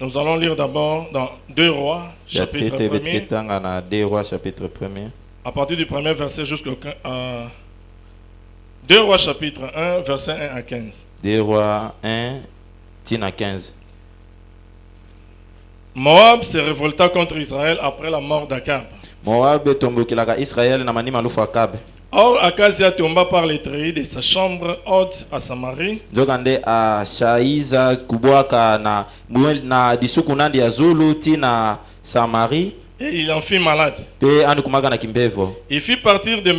Nous allons lire d'abord dans 2 Rois, chapitre 1er. 2 Rois, chapitre 1er. À partir du premier verset jusqu'au 2 Rois, chapitre 1, verset 1 à 15. 2 Rois 1, 10 à 15. Moab se révolta contre Israël après la mort d'Akab. Moab tombokilaka Israël na manima lufu Akab. Or, Akazia tomba par les treillis de sa chambre haute à Samarie. Jogande a Shaiza kubwaka na disuku nandi ya Zulu tina Samarie. Et il en fit malade. Pe andi kumaga na kimbevo. Il fit partir des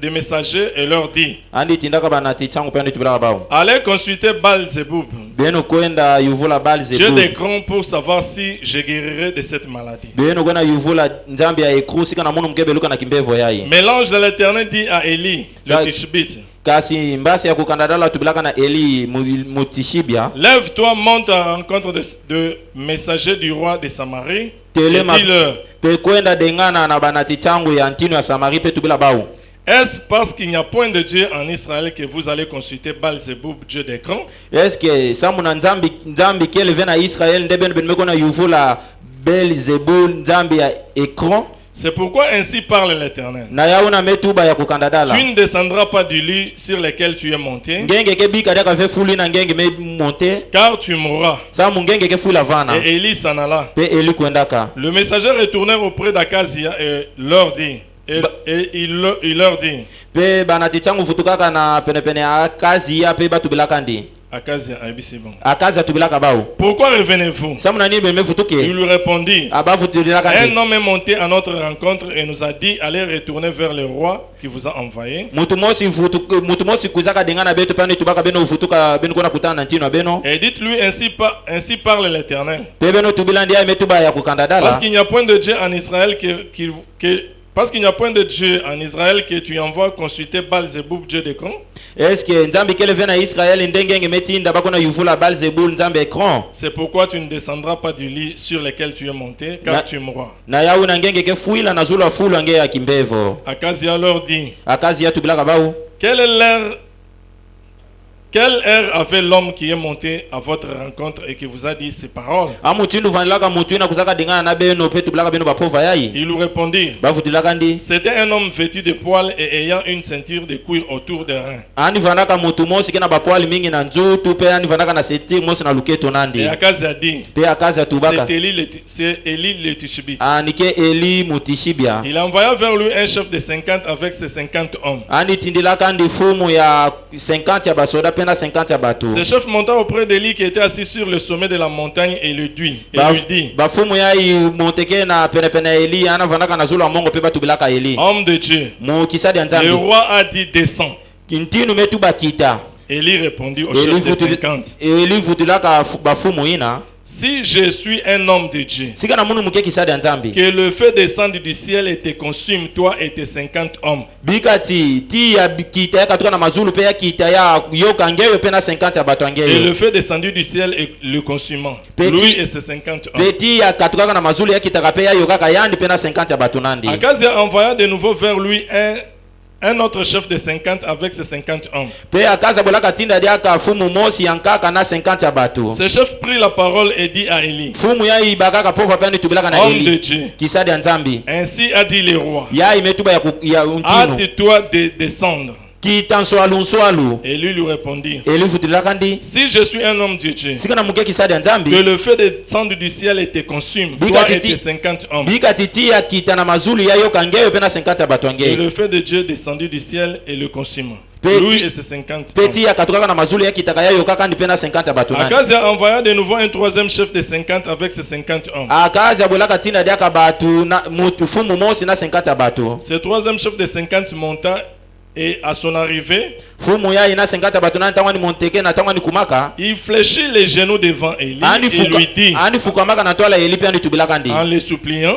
messagers et leur dit: Andi tindaka banati changu pe andi tubila bao. Allez consulter Baal-Zébub, Beno kwenda yuvula Baal-Zébub. Dieu d'Écron, pour savoir si je guérirai de cette maladie. Beno kwenda yuvula nzambi ya Ekru sika na munu mkebe luka na kimbevo yayi. Mais l'ange de l'Éternel dit à Élie, le Tishbite: kasi mbasi ya kukandadala tubilaka na Eli mutishibia. Lève-toi, monte à la rencontre de messagers du roi de Samarie. Telema dis-leur: pe kwenda dengana na banati changu ya ntino ya Samarie pe tubila bao. Est-ce parce qu'il n'y a point de Dieu en Israël que vous allez consulter Baal-Zébub, Dieu d'Écron? Est-ce que samuna nzambi kele vena Israël ndeben ben mekona yuvula Beelzebul nzambi ya Ekron? C'est pourquoi ainsi parle l'Éternel. Na yauna metuba ya kukandadala. Tu ne descendras pas du lit sur lequel tu es monté, ngenge ke bika daka fe fuli na ngenge me monter, car tu mourras. sa mungenge ke fula vana. Et Élie s'en alla. Pe Eli kwendaka. Le messager retournèrent auprès d'Akazia et leur dit, il leur dit, Pe banati changu futukaka na penepene Akazia pe batubilaka ndi. Akazia, c'est bon. Akazia tubilaka bao. Pourquoi revenez-vous? Samuna ni be me futuke. Il lui répondit: Aba futulaka ndi. Un homme est monté à notre rencontre et nous a dit: allez retourner vers le roi qui vous a envoyé. Mutu mosi kuzaka dengana betu pani tubaka beno futuka beno kona kutana na ntino beno. Et dites-lui: ainsi parle l'Éternel. Pe beno tubilandi ya metuba ya kukandadala. Parce qu'il n'y a point de Dieu en Israël parce qu'il n'y a point de Dieu en Israël que tu envoies consulter Baal-Zébub, Dieu d'Écron. Est-ce que nzambi kele vena Israël ndengenge metinda bakona yuvula Baal-Zebul nzambi Ekron? C'est pourquoi tu ne descendras pas du lit sur lequel tu es monté, car tu mourras. Na yauna ngenge ke fuila na zula fulu nge ya kimbevo. Akazia leur dit: Akazia tubilaka bao. Quelle heure avait l'homme qui est monté à votre rencontre et qui vous a dit ces paroles? Amutindu vanilaka mutu ina kusaka dingana na beno pe tubilaka beno bapova yayi. Il lui répondit: Bafutilaka ndi. C'était un homme vêtu de poils et ayant une ceinture de cuir autour des reins. Ani vanaka mutu mosi kena bapwali mingi na nzutu pe ani vanaka na seti mosi na luketo nandi. Et Akazia dit: Pe Akazia tubaka. C'est Élie le Tishbite. Anike Eli mutishibia. Il envoya vers lui un chef de 50 avec ses 50 hommes. Ani tindilaka ndi fumu ya 50 ya basoda pena 50 ya bato. Ce chef monta auprès d'Élie qui était assis sur le sommet de la montagne et lui dit: bafumu ya monteke na penepene Eli ana vanaka na zulu mongo pe batu bilaka Eli. Homme de Dieu, le roi a dit: descends. Intinu metu bakita. Élie répondit au chef de 50: Eli vutulaka bafumu ina. Si je suis un homme de Dieu, que le feu descende du ciel et te consume, toi et tes 50 hommes. Et le feu descendu du ciel et le consumant, lui et ses 50 hommes. Akazia envoya de nouveau vers lui un autre chef de 50 avec ses 50 hommes. Ce chef prit la parole et dit à Élie: homme de Dieu, ainsi a dit le roi, hâte-toi de descendre. Et lui répondit: si je suis un homme de Dieu, que le feu descende du ciel et te consume, toi et tes 50 hommes. Et le feu de Dieu descendu du ciel et le consume, lui et ses 50 hommes. Akazia envoya de nouveau un troisième chef de 50 avec ses 50 hommes. Ce troisième chef de 50 monta. Et à son arrivée, il fléchit les genoux devant Élie et lui dit, en le suppliant: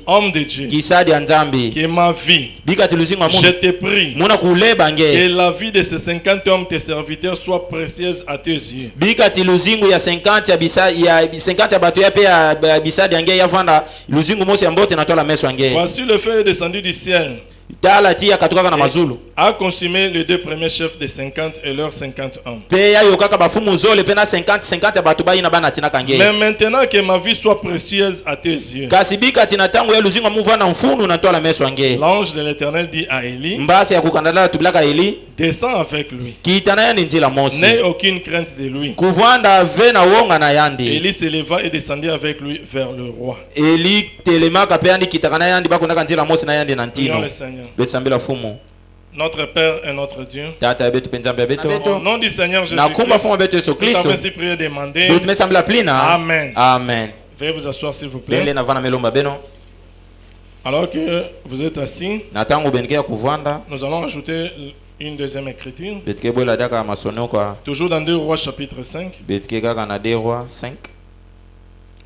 homme de Dieu, que ma vie, je te prie, que la vie de ces 50 hommes, tes serviteurs, soit précieuse à tes yeux. Voici le feu descendu du ciel a consumé les 2 premiers chefs de 50 et leurs 50 hommes. Mais maintenant que ma vie soit précieuse à tes yeux, l'ange de l'Éternel dit à Élie, descends avec lui. N'aie aucune crainte de lui. Élie se leva et descendit avec lui vers le roi. Prions le Seigneur. Notre Père et notre Dieu, au nom du Seigneur Jésus-Christ, nous avons ainsi prié et demandé. Amen. Amen. Veuillez vous asseoir s'il vous plaît. Alors que vous êtes assis, nous allons ajouter une deuxième écriture. Toujours dans 2 Rois chapitre 5,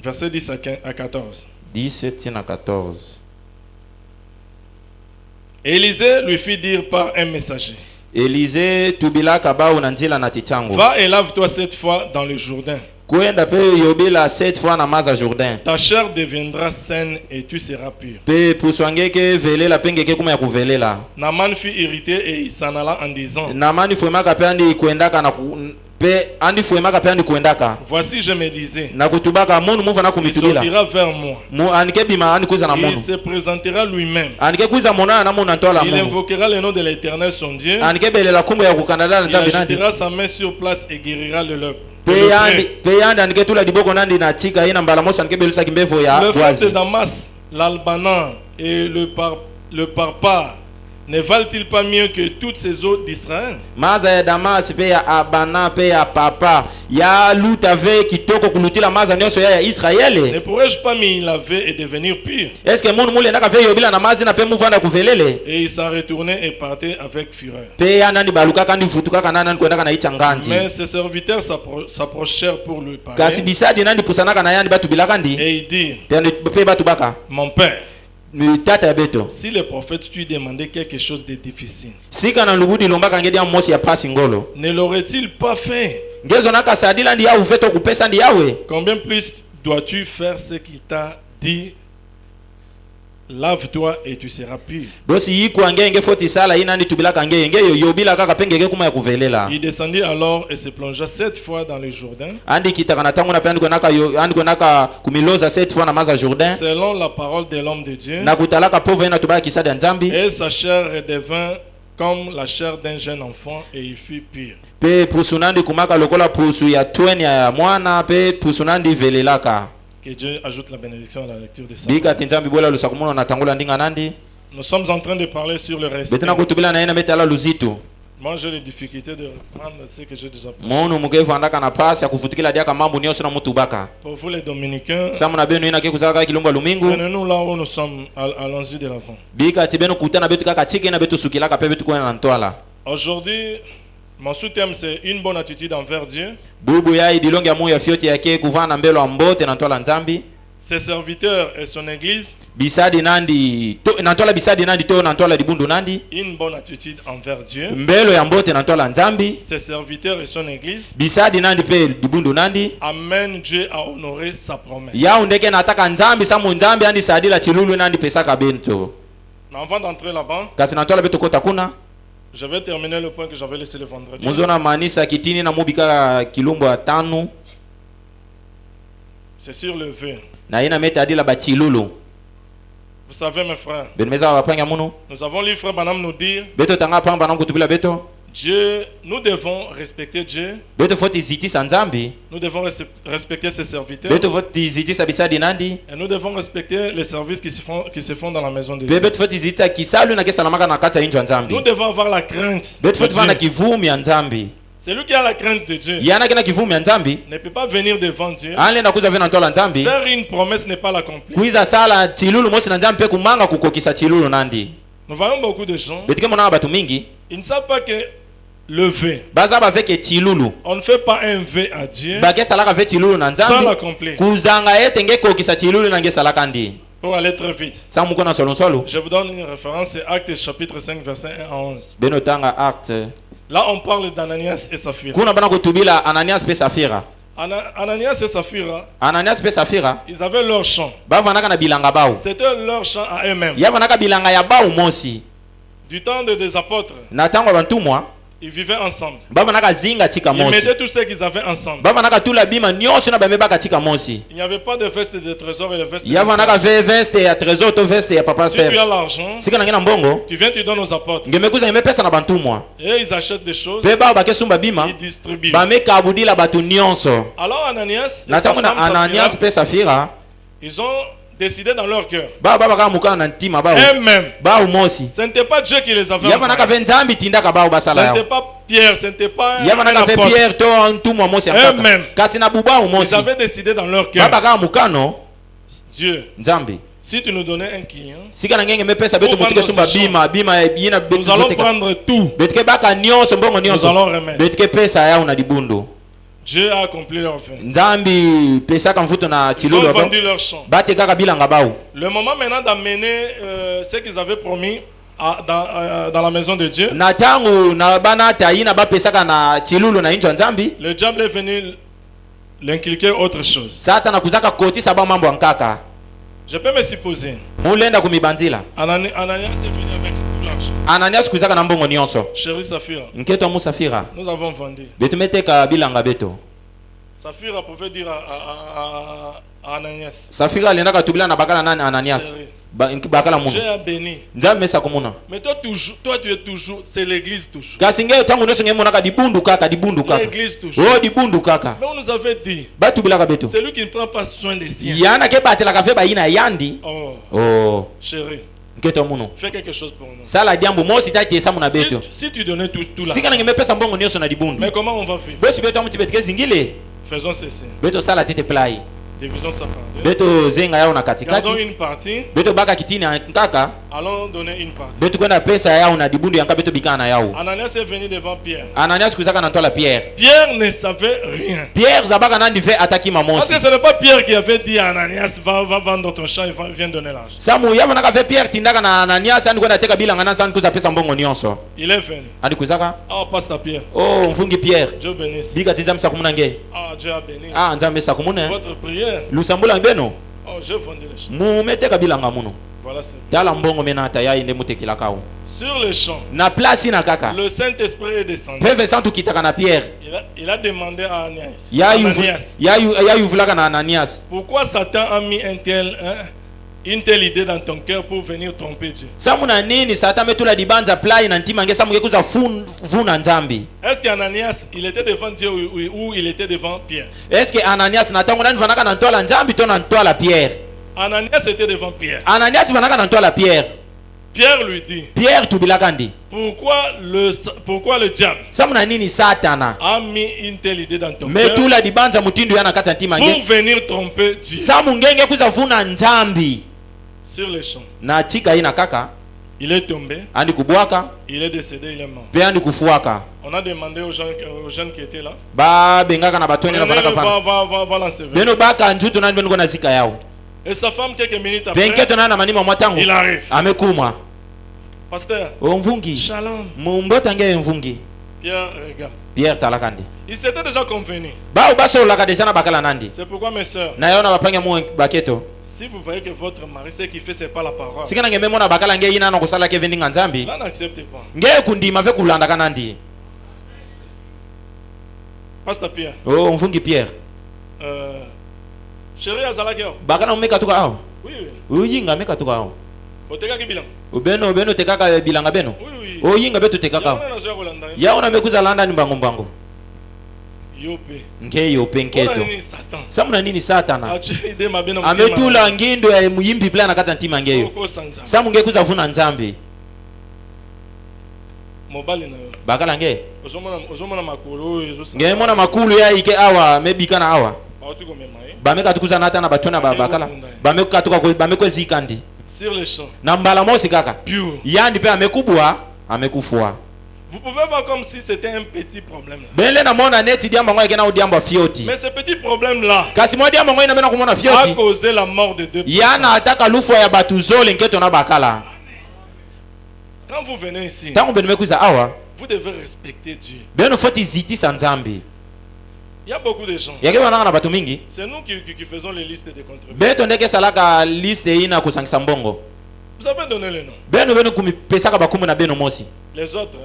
verset 10 à 14. 17 à 14. Élisée lui fit dire par un messager, Élisée va et lave-toi 7 fois dans le Jourdain. Ta chair deviendra saine et tu seras pur. Naaman fut irrité et il s'en alla en disant, voici, je me disais, il sortira vers moi, il se présentera lui-même, il invoquera le nom de l'Éternel son Dieu, il agitera sa main sur place et guérira le leurre. Le fils de Damas, l'Albanan et le Parpar ne valent-ils pas mieux que toutes ces eaux d'Israël? Ne pourrais-je pas m'y laver et devenir pur? Et il s'en retournait et partait avec fureur. Mais ses serviteurs s'approchèrent pour lui parler. Et il dit, mon père, si le prophète lui demandait quelque chose de difficile, ne l'aurait-il pas fait? Combien plus dois-tu faire ce qu'il t'a dit? Lave-toi et tu seras pur. Il descendit alors et se plongea 7 fois dans le Jourdain, selon la parole de l'homme de Dieu, et sa chair redevint comme la chair d'un jeune enfant et il fut pur. Que Dieu ajoute la bénédiction à la lecture de ça. Nous sommes en train de parler sur le respect. Moi j'ai des difficultés de reprendre ce que j'ai déjà parlé. Pour vous les Dominicains, prenez-nous là où nous sommes, allons-y de l'avant. Aujourd'hui, mon sous-thème c'est une bonne attitude envers Dieu. Ses serviteurs et son église. Une bonne attitude envers Dieu. Ses serviteurs et son église. Amène Dieu à honorer sa promesse. Avant d'entrer là-bas, je vais terminer le point que j'avais laissé le vendredi. C'est sur le vœu. Vous savez mes frères, nous avons lu frère Branham nous dire, Dieu, nous devons respecter Dieu. Nous devons respecter ses serviteurs. Et nous devons respecter les services qui se font dans la maison de Dieu. Nous devons avoir la crainte de Dieu. Celui qui a la crainte de Dieu ne peut pas venir devant Dieu. Faire une promesse n'est pas l'accomplir. Nous voyons beaucoup de gens, ils ne savent pas que le vœu, on ne fait pas un vœu à Dieu sans l'accomplir. Pour aller très vite, je vous donne une référence, c'est Actes chapitre 5 verset 1 à 11. Là on parle d'Ananias et Saphira. Ananias et Saphira, ils avaient leur champ. C'était leur champ à eux-mêmes. Du temps des apôtres, ils vivaient ensemble. Ils mettaient tout ce qu'ils avaient ensemble. Il n'y avait pas de veste de trésor et de veste de trésor. Si tu as l'argent, tu viens, tu donnes aux apôtres. Et ils achètent des choses. Ils distribuent. Alors Ananias et Saphira, ils ont décidé dans leur cœur. Eux-mêmes. Ce n'était pas Dieu qui les avait envoyés. Ce n'était pas Pierre, ce n'était pas eux-mêmes. Ils avaient décidé dans leur cœur. Dieu, si tu nous donnais un client, nous allons prendre tout. Nous allons remettre. Dieu a accompli leur fin. Ils ont vendu leur champ. Le moment maintenant d'amener ce qu'ils avaient promis dans la maison de Dieu, le diable est venu l'inculquer autre chose. Je peux me supposer. Ananias est venu avec tout l'argent. Chérie Saphira, nous avons vendu. Saphira pouvait dire à Ananias, Dieu a béni. Mais toi tu es toujours, c'est l'église toujours. L'église toujours. Mais on nous avait dit, c'est lui qui ne prend pas soin des siens. Oh, chérie, fais quelque chose pour nous. Si tu donnais tout là, mais comment on va vivre? Faisons ceci. Divisons ça par deux. Gardons une partie. Allons donner une partie. Ananias est venu devant Pierre. Pierre ne savait rien. Parce que ce n'est pas Pierre qui avait dit à Ananias, va vendre ton champ et viens donner l'argent. Il est venu. Oh, pasteur Pierre. Dieu bénisse. Ah, Dieu a béni. Votre prière. Oh, j'ai vendu le champ. Voilà ce. Sur le champ, le Saint-Esprit est descendu. Il a demandé à Ananias, pourquoi Satan a mis une telle idée dans ton cœur pour venir tromper Dieu? Est-ce qu'Ananias il était devant Dieu ou il était devant Pierre? Ananias était devant Pierre. Pierre lui dit, pourquoi le diable a mis une telle idée dans ton cœur pour venir tromper Dieu? Sur le champ, il est tombé, il est décédé, il est mort. On a demandé aux jeunes qui étaient là, va l'ensevelir. Et sa femme, quelques minutes après, il arrive. Pasteur, Shalom. Pierre regarde. Il s'était déjà convenu. C'est pourquoi mes soeurs, si vous voyez que votre mari, ce qu'il fait, c'est pas la parole, là, n'acceptez pas. Pasteur Pierre. Chérie Azalakio. Oui. Oteka kibilang. Ubeno tekaka bilanga beno. Oui. Oyinga betu tekaka. Ya ona mekuza landa ni mbango. Yope. Yope nketo. Samuna nini satana? Ametula ngindo ya muyimbi plan nakata ntima ngeyo. Samu ngekuza vuna nzambi. Mobali na yo. Bakala nge. Ozomona makulu ngemona makulu ya ike awa mebika na awa. Bameka tukuza nata na batona bakala. Bameka tuka bameko zikandi. Sur les champs. Na mbala mosi kaka. Yandi pe amekubwa, amekufua. Vous pouvez voir comme si c'était un petit problème. Mais ce petit problème là a causé la mort de deux personnes. Quand vous venez ici, vous devez respecter Dieu. Il y a beaucoup de gens. C'est nous qui faisons les listes de contributions. Vous avez donné le nom. Beno pesaka bakumbu na beno mosi. Les autres,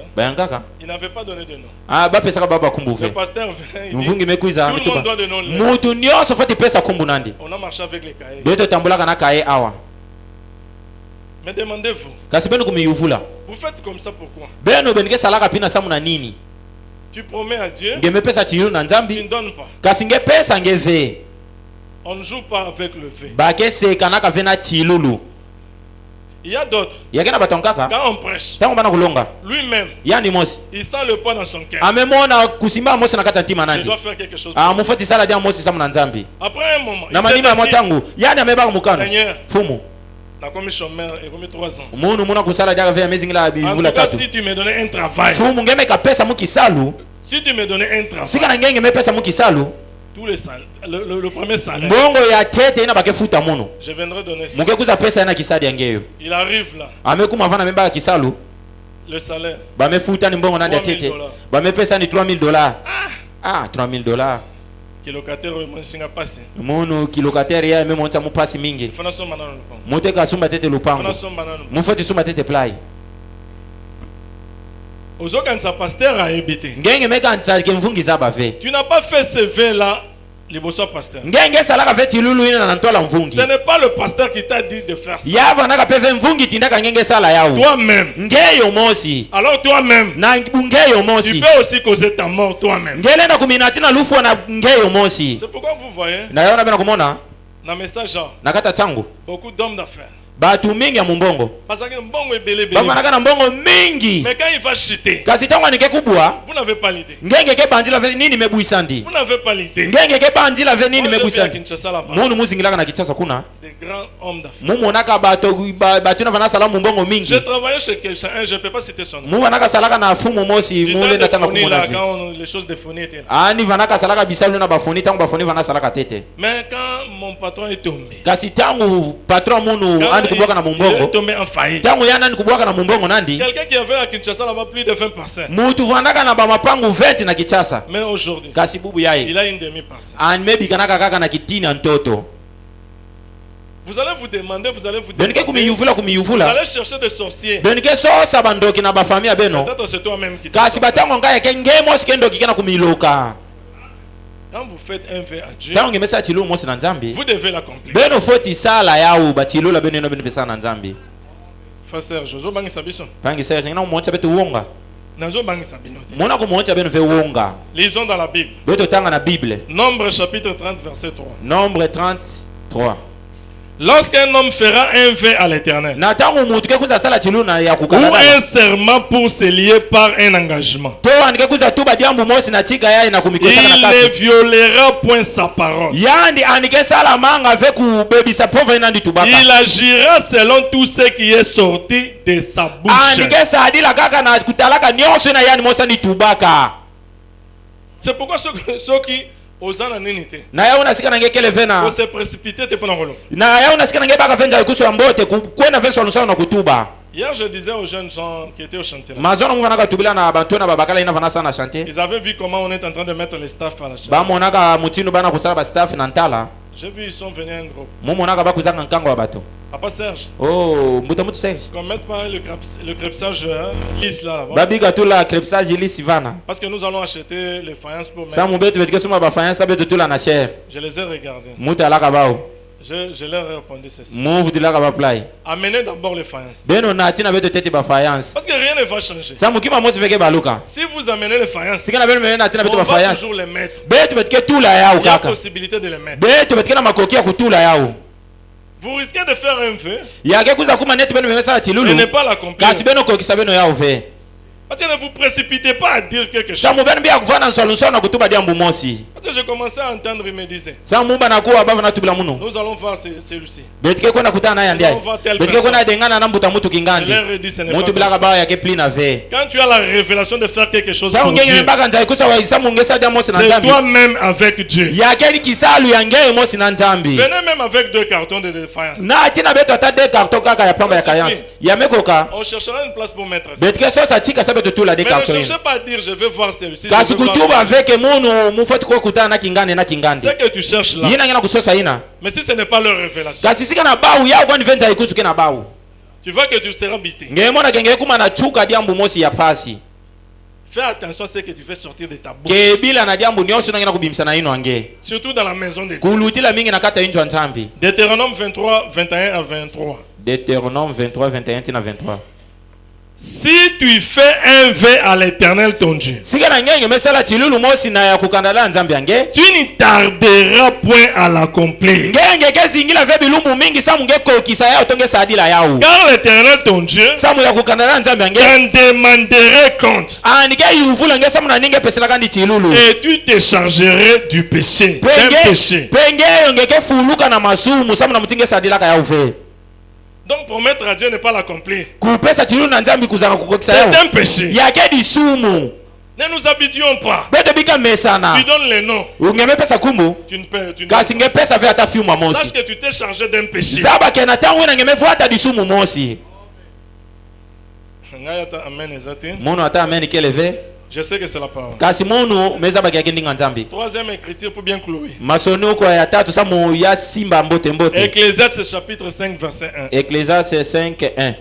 ils n'avaient pas donné de nom. Ah, ba pesaka baba kumbu Le ve. pasteur Mvungi mekuiza tout le monde doit le nom. Mutu nyoso fati pesa kumbu nandi. On a marché avec les cahiers. Beto tambulaka na kaye awa. Mais demandez-vous. Kasi beno kumiyuvula. Vous faites comme ça pourquoi? Beno benike salaka pina samu na nini? Tu promets à Dieu. Ngeme pesa chiru na nzambi. Tu ne donnes pas. Kasi nge pesa ngeve. On ne joue pas avec le V. Bake se kanaka vena chilulu. Il y a d'autres. Quand on prêche, lui-même, il sent le poids dans son cœur. Je dois faire quelque chose. Après un moment, il Seigneur, t'as commis chômeur et commis 3 ans. En tout cas, si tu me donnais un travail, si tu me donnais un travail, tout le premier salaire, je viendrai donner ça. Il arrive là. Le salaire, $3,000. Ah, $3,000. Kilocataire, kilocataire ya même monta mupasi mingi. Moteka sumba tete lupango. Mufati sumba tete play. Tu n'as pas fait ce vœu là, le pasteur. Ce n'est pas le pasteur qui t'a dit de faire ça. Toi-même. Alors toi-même, tu peux aussi causer ta mort toi-même. C'est pourquoi vous voyez dans le message, beaucoup d'hommes d'affaires. Batu mingi ya mbongo. Bafanaka na mbongo mingi. Mais quand il va chuter, kasi tango nike kubwa, vous n'avez pas l'idée. Ngenge ke bandila ve nini mebuisandi. Vous n'avez pas l'idée. Ngenge ke bandila ve nini mebuisandi. Munu muzingilaka na Kinshasa kuna. Des grands hommes d'affaires. Mumu naka batu na vana salamu mbongo mingi. Je travaillais chez quelqu'un, je ne peux pas citer son nom. Mumu naka salaka na fumu mosi, mule na tanga kumona. Quand les choses de phonie étaient là. Ani vanaka salaka bisalu na bafoni tango bafoni vana salaka tete. Mais quand mon patron est tombé. Kasi tango patron munu kubwaka na mbongo. Tombé en faillite. Tango yana ni kubwaka na mbongo nandi. Quelqu'un qui avait à Kinshasa là-bas plus de 20%. Mutu vanaka na ba mapangu 20 na Kinshasa. Mais aujourd'hui, kasi bubu yae, il a une demi-parcelle. An maybe kanaka kaka na kitini antoto. Vous allez vous demander, vous allez chercher des sorciers. Peut-être c'est toi-même qui kasi batango ngaya ke ngemo sikendo kikena kumiloka. Quand vous faites un vœu à Dieu, vous devez l'accomplir. Frère Serge, je bangi sabiso. Lisons dans la Bible. Nombre chapitre 30 verset 3. Nombre 33. Lorsqu'un homme fera un vœu à l'Éternel, ou un serment pour se lier par un engagement, il ne violera point sa parole. Il agira selon tout ce qui est sorti de sa bouche. C'est pourquoi ceux qui faut se précipiter pour hier, je disais aux jeunes gens qui étaient au chantier, ils avaient vu comment on est en train de mettre les staffs à la chaîne. J'ai vu, ils sont venus un groupe. Papa Serge. Oh, Serge. Qu'on mette pas le crépsage lisse là. Parce que nous allons acheter les faïences pour mettre. Je les ai regardés. Je leur ai répondu ceci. Amenez d'abord les faïences. Parce que rien ne va changer. Si vous amenez les faïences, on va toujours les mettre. Il y a la possibilité de les mettre. Vous risquez de faire un vœu et ne pas l'accomplir. Parce que ne vous précipitez pas à dire quelque chose. Parce que j'ai commencé à entendre, il me disait, nous allons voir celui-ci. Nous allons voir telle personne. Je leur ai dit, ce n'est pas comme ça. Quand tu as la révélation de faire quelque chose pour Dieu, c'est toi-même avec Dieu. Venez même avec 2 cartons de défaillance. On cherchera une place pour mettre ça. Mais ne cherchez pas à dire je vais voir celui-ci. Ce que tu cherches là. Mais si ce n'est pas leur révélation, Tu vois que tu seras bité. Fais attention à ce que tu fais sortir de ta bouche. Surtout dans la maison de Dieu. Deutéronome 23, 21 à 23. Deutéronome 23, 21 à 23. Si tu fais un vœu à l'Éternel ton Dieu, tu ne tarderas point à l'accomplir. Car l'Éternel ton Dieu t'en demanderait compte. Et tu te chargerais du péché. Donc promettre à Dieu ne pas l'accomplir, c'est un péché. Ne nous habituons pas. Tu donnes les noms. Tu ne peux. Sache que tu t'es chargé d'un péché. Je sais que c'est la parole. Troisième écriture pour bien clouer. Ecclésiaste chapitre 5 verset 1. Ecclésiaste 5, 1.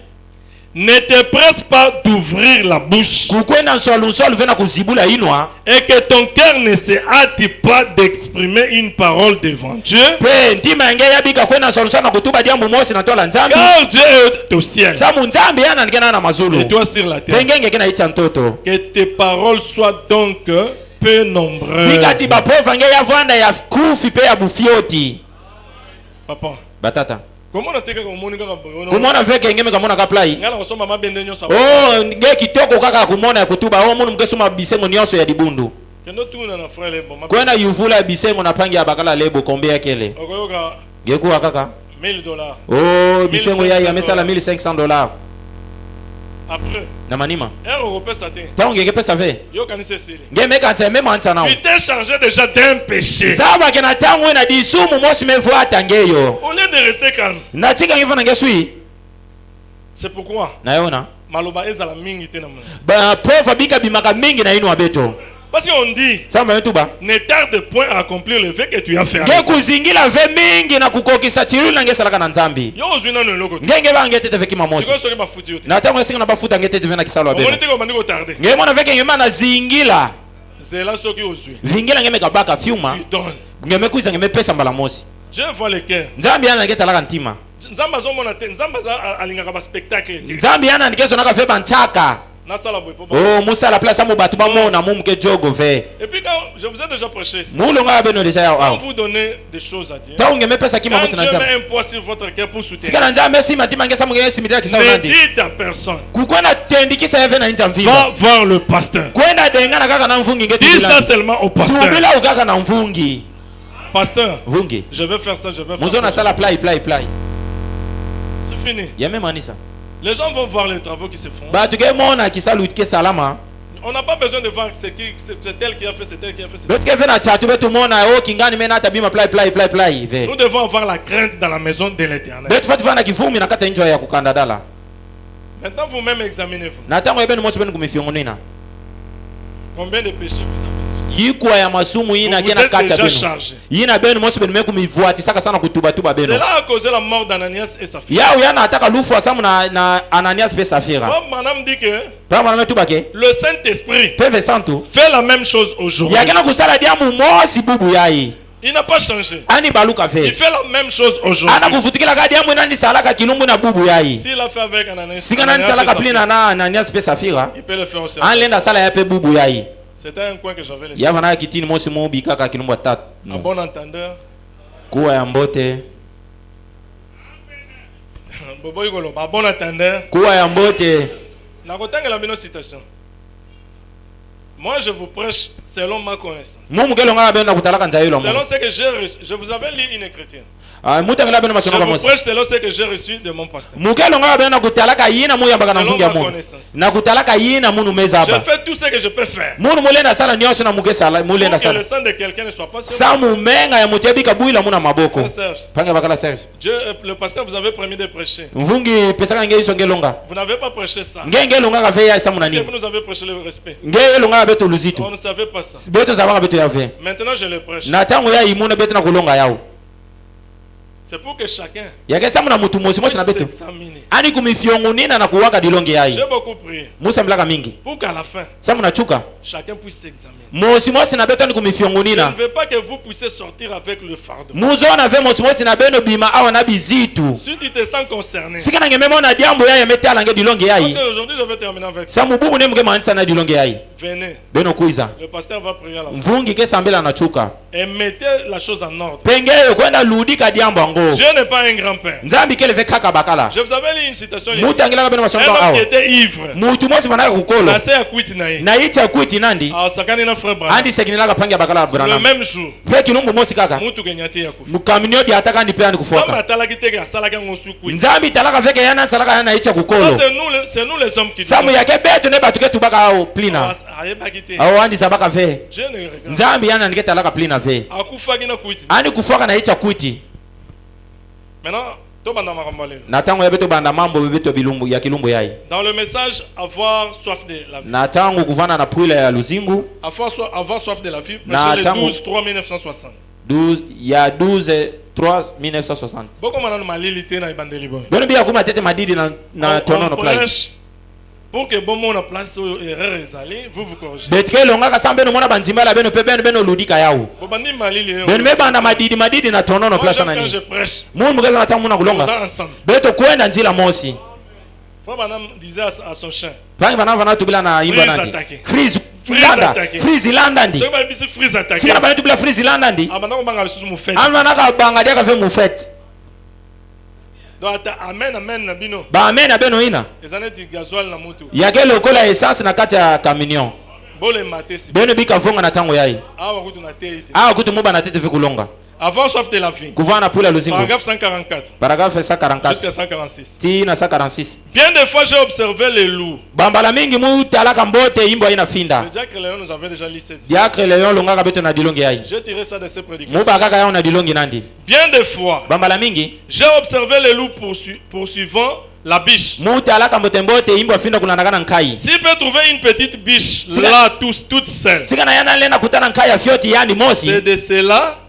Ne te presse pas d'ouvrir la bouche et que ton cœur ne se hâte pas d'exprimer une parole devant Dieu, car Dieu est au ciel et toi sur la terre. Que tes paroles soient donc peu nombreuses. Papa, comment on a fait $1000. Oh, bisengo ya yamesala $1500. Après, tu t'es chargé déjà d'un péché. Au lieu de rester calme, c'est pourquoi parce qu'on dit ne tarde point à accomplir le vœu que tu as fait. Je vois le cœur. Oh, Moussa la place à mon bâtiment, mon amour, que Djogo fait. Et puis quand je vous ai déjà prêché ça, quand vous donnez des choses à Dieu, quand Dieu met un poids sur votre cœur pour soutenir, ne dites à personne, va voir le pasteur. Dis ça seulement au pasteur. Pasteur, je vais faire ça, je vais faire ça. C'est fini. Les gens vont voir les travaux qui se font. On n'a pas besoin de voir c'est tel qui a fait, c'est tel qui a fait. Nous devons avoir la crainte dans la maison de l'Éternel. Maintenant, vous-même examinez-vous. Combien de péchés vous avez? Vous êtes déjà chargé. Cela a causé la mort d'Ananias et Saphira. Madame dit que le Saint-Esprit fait la même chose aujourd'hui. Il n'a pas changé. Il fait la même chose aujourd'hui. S'il a fait avec Ananias et Saphira, il peut le faire aussi. C'était un coin que j'avais laissé. À bon entendeur. À bon entendeur. Moi je vous prêche selon ma connaissance. Selon ce que j'ai reçu. Je vous avais lu une écriture. Je vous prêche selon ce que j'ai reçu de mon pasteur. Selon ma connaissance. Je fais tout ce que je peux faire pour que le sang de quelqu'un ne soit pas sur moi. Dieu, le pasteur vous avait promis de prêcher. Vous n'avez pas prêché ça. Si vous nous avez prêché le respect, on ne savait pas ça. Maintenant je le prêche. C'est pour que chacun yakesa mutu mosi mosi na beto ani kumifyongunina na kuwaka dilonge yayi. J'ai beaucoup prié Musa mlaka mingi pour qu'à la fin sa munachuka chacun puisse s'examiner. Mosi mosi na beto ni kumifyongunina. Je ne veux pas que vous puissiez sortir avec le fardeau. Muzona ve mosi mosi na beno bima awa na bizitu. Si tu te sens concerné, sikana ngememo na diambo yayi metala nge dilonge yayi. Parce aujourd'hui je vais terminer avec sa mubugu ne muge manisa na dilonge yayi. Venez. Beno kuiza. Le pasteur va prier à la fin. Mvungi ke sambela na chuka. Et mettez la chose en ordre. Pengeyo kwenda ludika diambo ngo. Dieu n'est pas un grand-père. Nzambi kele ve kaka bakala. Je vous avais lu une citation. Mutangila beno masonga awa. Un homme qui était ivre. Mutu mosi vanaka kukolo. Na se akuiti na ye. Na icha akuiti nandi. Ah sakani na frère Branham. Andi sekinila pangia bakala Branham. Le même jour. Fe kilungu mosi kaka. Mutu kenyati yakufa. Mukaminyo di ataka ndi peani kufoka. Sama talaki teke asalaka ngosu kuiti. Nzambi talaka veke yana salaka yana icha kukolo. C'est nous les hommes qui. Samu yake beto ne batuke tubaka au plina. Au andi sabaka ve. Nzambi yana ndike talaka plina ve. Akufa kina kuiti. Ani kufoka na icha kuiti. Maintenant to banda makambale. Natango yabeto banda mambo bebeto bilumbu ya kilumbu yai. Dans le message avoir soif de la vie. Natango kuvana na puila ya luzingu. Avoir soif de la vie. Le 12 3 1960. 12 3 1960. Boko manano malilité na ibandeli boy. Bono biya kuma tete madidi na tono no place. Pour que bon mon place erreur ezali, vous corrigez. Betke longa ka sambe no mona banzimba la beno pebe beno ludika yawo. Bobandi malili. Beno me banda madidi na tono no place nani. Quand je prêche. Mungu mugeza na tamu na kulonga. Beto kwenda nzila mosi. Frère Branham disait à son chien. Frère Branham vana tubila na imba nandi. Freeze Landa ndi. Sika bana tubila freeze Landa ndi. Abana ko banga lisusu mu fête. Alwana ka banga dia ka fe mu fête. Amen amen na bino. Ba amen na beno ina. Ezaneti gasoil na moto. Yake lokola essence na kati ya camion. Bole matesi. Beno bika vonga na tango yayi. Awa kutu na tete. Awa kutu muba na tete fi kulonga. Avant soif de la vie. Kuvana pula luzingo. Paragraphe 144. Paragraphe 144. Jusqu'à 146. Ti na 146. Bien des fois j'ai observé les loups. Bambala mingi mu talaka mbote imbo ina finda. Diacre Léon nous avait déjà lu cette. Diacre Léon longa ka beto na dilongi yayi. J'ai tiré ça de ses prédications. Muba kaka ya na dilongi nandi. Bien des fois. Bambala mingi. J'ai observé les loups poursuivant la biche. Mu talaka mbote imbo finda kunana kana nkai. S'il peut trouver une petite biche là toute seule. Sika na yana lena kutana nkai ya fioti yani mosi. C'est de cela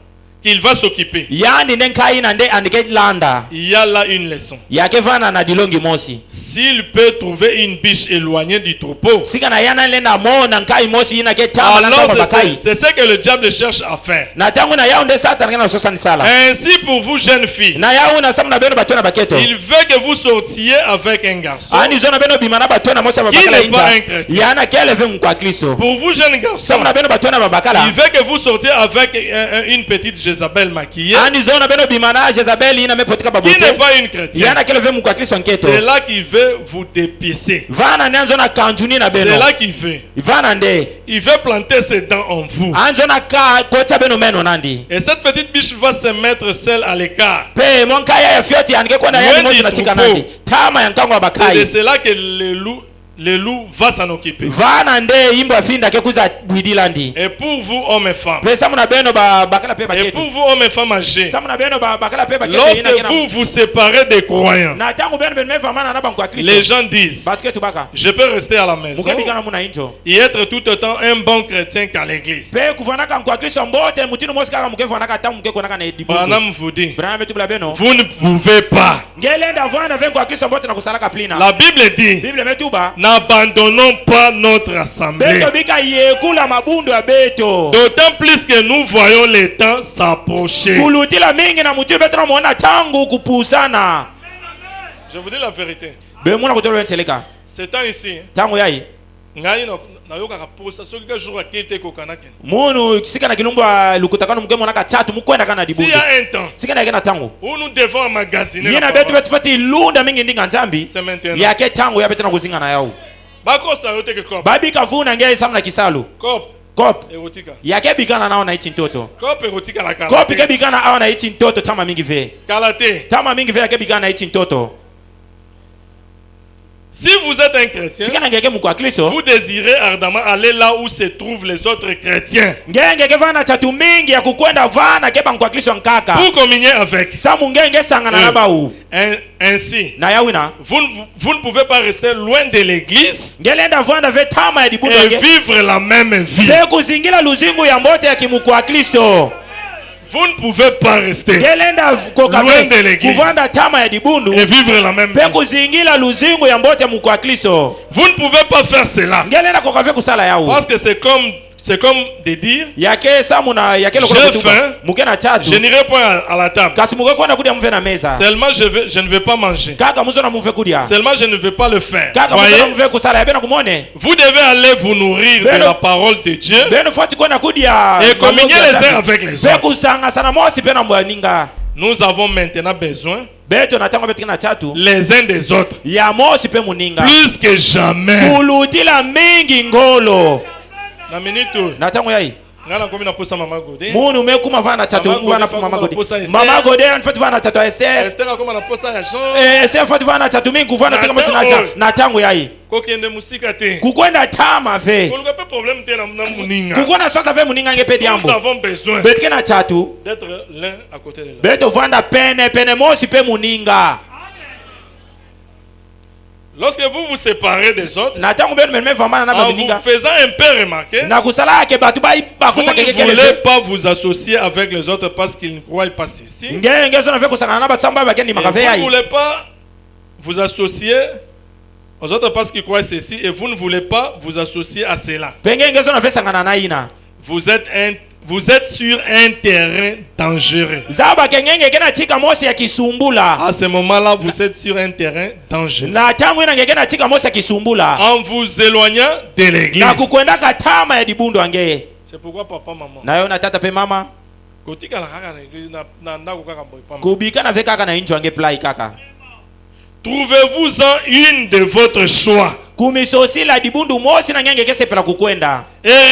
qu'il va s'occuper. Il y a là une leçon. S'il peut trouver une biche éloignée du troupeau, alors c'est ce que le diable cherche à faire. Ainsi pour vous jeunes filles, il veut que vous sortiez avec un garçon qui n'est pas un chrétien. Pour vous jeunes garçons, il veut que vous sortiez avec une petite Jézabel maquillée qui n'est pas une chrétienne. C'est là qu'il veut vous dépisser. C'est là qu'il veut. Il veut planter ses dents en vous. Et cette petite biche va se mettre seule à l'écart. C'est de cela que le loup va s'en occuper. Et pour vous, hommes et femmes, et pour vous, hommes et femmes âgés, lorsque vous vous séparez des croyants, les gens disent, je peux rester à la maison et être tout autant un bon chrétien qu'à l'église. Branham vous dit, vous ne pouvez pas. La Bible dit, n'abandonnons pas notre assemblée. D'autant plus que nous voyons les temps s'approcher. Je vous dis la vérité. C'est temps ici. S'il y a un temps où nous devons emmagasiner la parole, c'est maintenant. Kop yake bikana nao na ichi ntoto. Kop erotika la kala. Kop ke bikana ao na ichi ntoto tama mingi ve. Kalate. Tama mingi ve yake bikana na ichi ntoto. Si vous êtes un chrétien, vous désirez ardemment aller là où se trouvent les autres chrétiens pour communier avec. Ainsi, vous ne pouvez pas rester loin de l'église et vivre la même vie. Vous ne pouvez pas rester loin de l'église et vivre la même vie. Vous ne pouvez pas faire cela. Parce que c'est comme de dire j'ai faim, je n'irai pas à la table. Seulement je ne vais pas manger. Seulement je ne vais pas le faire. Voyez? Vous devez aller vous nourrir de la parole de Dieu et communier les uns avec les autres. Nous avons maintenant besoin les uns des autres plus que jamais. Na minute natango yai ngana komi na posa mama Gode munu mekuma vana tatu vana mama Gode anfati vana tatu Esther akoma na posa ya Jean Esther anfati vana tatu mingi vana tanga musina natango yai kokende musika te kukwenda tama ve kulikuwa pe problème te na muninga kukwenda sasa ve muninga ngepedi ambo nous avons besoin betke na tatu d'être l'un à côté de l'autre beto vanda pene mosi pe muninga. Lorsque vous vous séparez des autres, en vous faisant un peu remarquer, vous ne voulez pas vous associer avec les autres parce qu'ils ne croient pas ceci. Vous ne voulez pas vous associer aux autres parce qu'ils croient ceci et vous ne voulez pas vous associer à cela. Vous êtes sur un terrain dangereux. À ce moment-là, vous êtes sur un terrain dangereux. En vous éloignant de l'église. C'est pourquoi papa, maman. Trouvez-vous-en une de votre choix. Et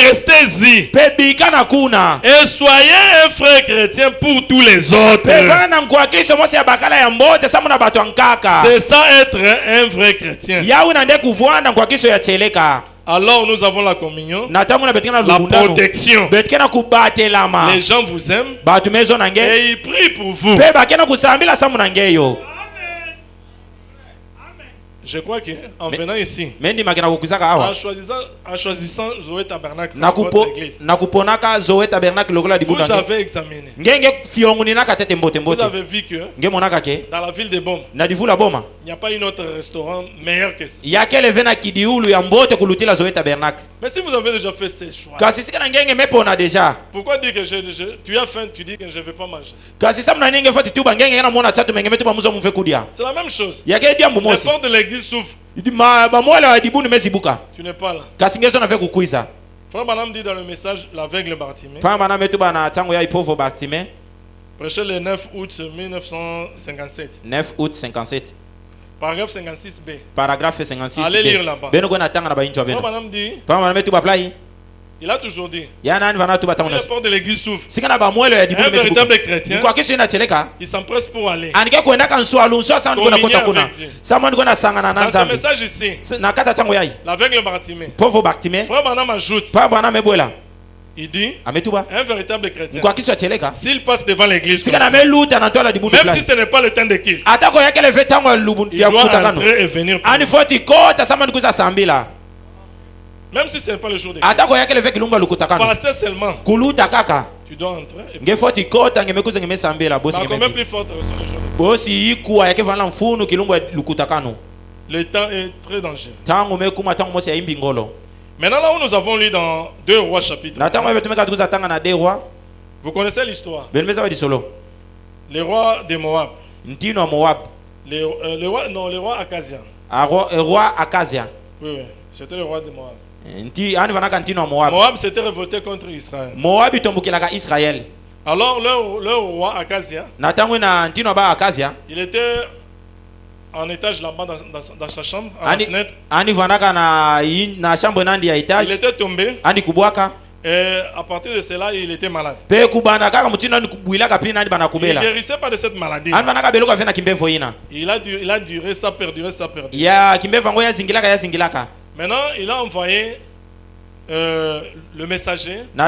restez-y. Et soyez un frère chrétien pour tous les autres. C'est ça être un vrai chrétien. Alors nous avons la communion, la protection. Les gens vous aiment et ils prient pour vous. Je crois qu'en venant ici, en choisissant Zoé Tabernacle pour votre église, vous avez examiné. Vous avez vu que dans la ville de Boma, il n'y a pas un autre restaurant meilleur que ça. Mais si vous avez déjà fait ces choix, pourquoi dire que tu as faim, tu dis que je ne vais pas manger? C'est la même chose. Les portes de l'église s'ouvrent. Tu n'es pas là. Frère Branham dit dans le message l'aveugle Bartimée, prêché le 9 août 1957. 9 août 57. Paragraphe 56b. Paragraphe 56b. Allez lire là-bas. Frère Branham dit, il a toujours dit, si la porte de l'église s'ouvre, un véritable chrétien, il s'empresse pour aller communier avec Dieu. Dans ce message ici, l'aveugle Bartimée, Frère Branham ajoute, il dit, un véritable chrétien, s'il passe devant l'église, même si ce n'est pas le temps de culte, il doit entrer et venir prier. Même si ce n'est pas le jour de culte, passer seulement, tu dois entrer et prier. Combien plus forte sont les jours de culte. Le temps est très dangereux. Maintenant, là où nous avons lu dans 2 Rois chapitre 1, vous connaissez l'histoire. Le roi de Moab. Le roi Akazia. Oui, c'était le roi de Moab. Moab s'était révolté contre Israël. Alors le roi Akazia, il était en étage là-bas dans sa chambre, à la fenêtre. Il était tombé. Et à partir de cela, il était malade. Il ne guérissait pas de cette maladie. Il a duré, ça perduré. Maintenant, il a envoyé le messager. Il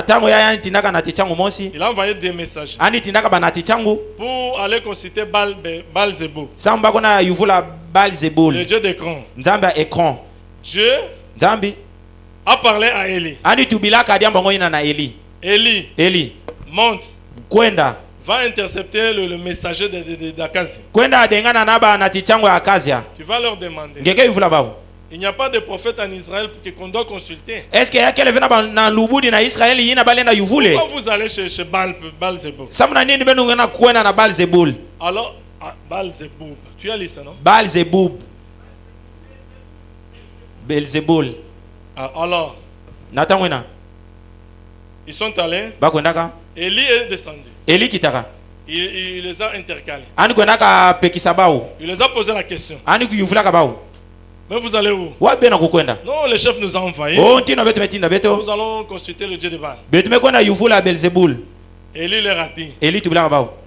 a envoyé des messagers pour aller consulter Baal-Zébul, le dieu d'Écron. Dieu a parlé à Élie. Élie, monte va intercepter le messager d'Akazia. Kwenda dengana naba na tichango ya Akazia. Tu vas leur demander. Ngeke yuvula bao. Il n'y a pas de prophète en Israël qu'on doit consulter. Est-ce qu'il y a quelqu'un na lubudi na Israël yina balenda yuvule? Pourquoi vous allez chez Baal-Zeboul? Samuna nini benu ngena kwenda na Baal-Zeboul? Alors Baal-Zeboul. Tu as lu ça, non? Baal-Zeboul. Beelzeboul. Alors. Natangwena. Ils sont allés. Bakwendaka. Élie est descendu. Élie kitaka. Il les a intercalés. Ani kwendaka pekisa bao. Il les a posé la question. Ani kuyuvulaka bao. Mais vous allez où? Wabena kukwenda. Non, le chef nous a envoyés. Oh, ntino beto metinda beto. Nous allons consulter le Dieu de Baal. Beto mekwenda yuvula Beelzeboul. Élie leur a dit. Élie tubulaka bao.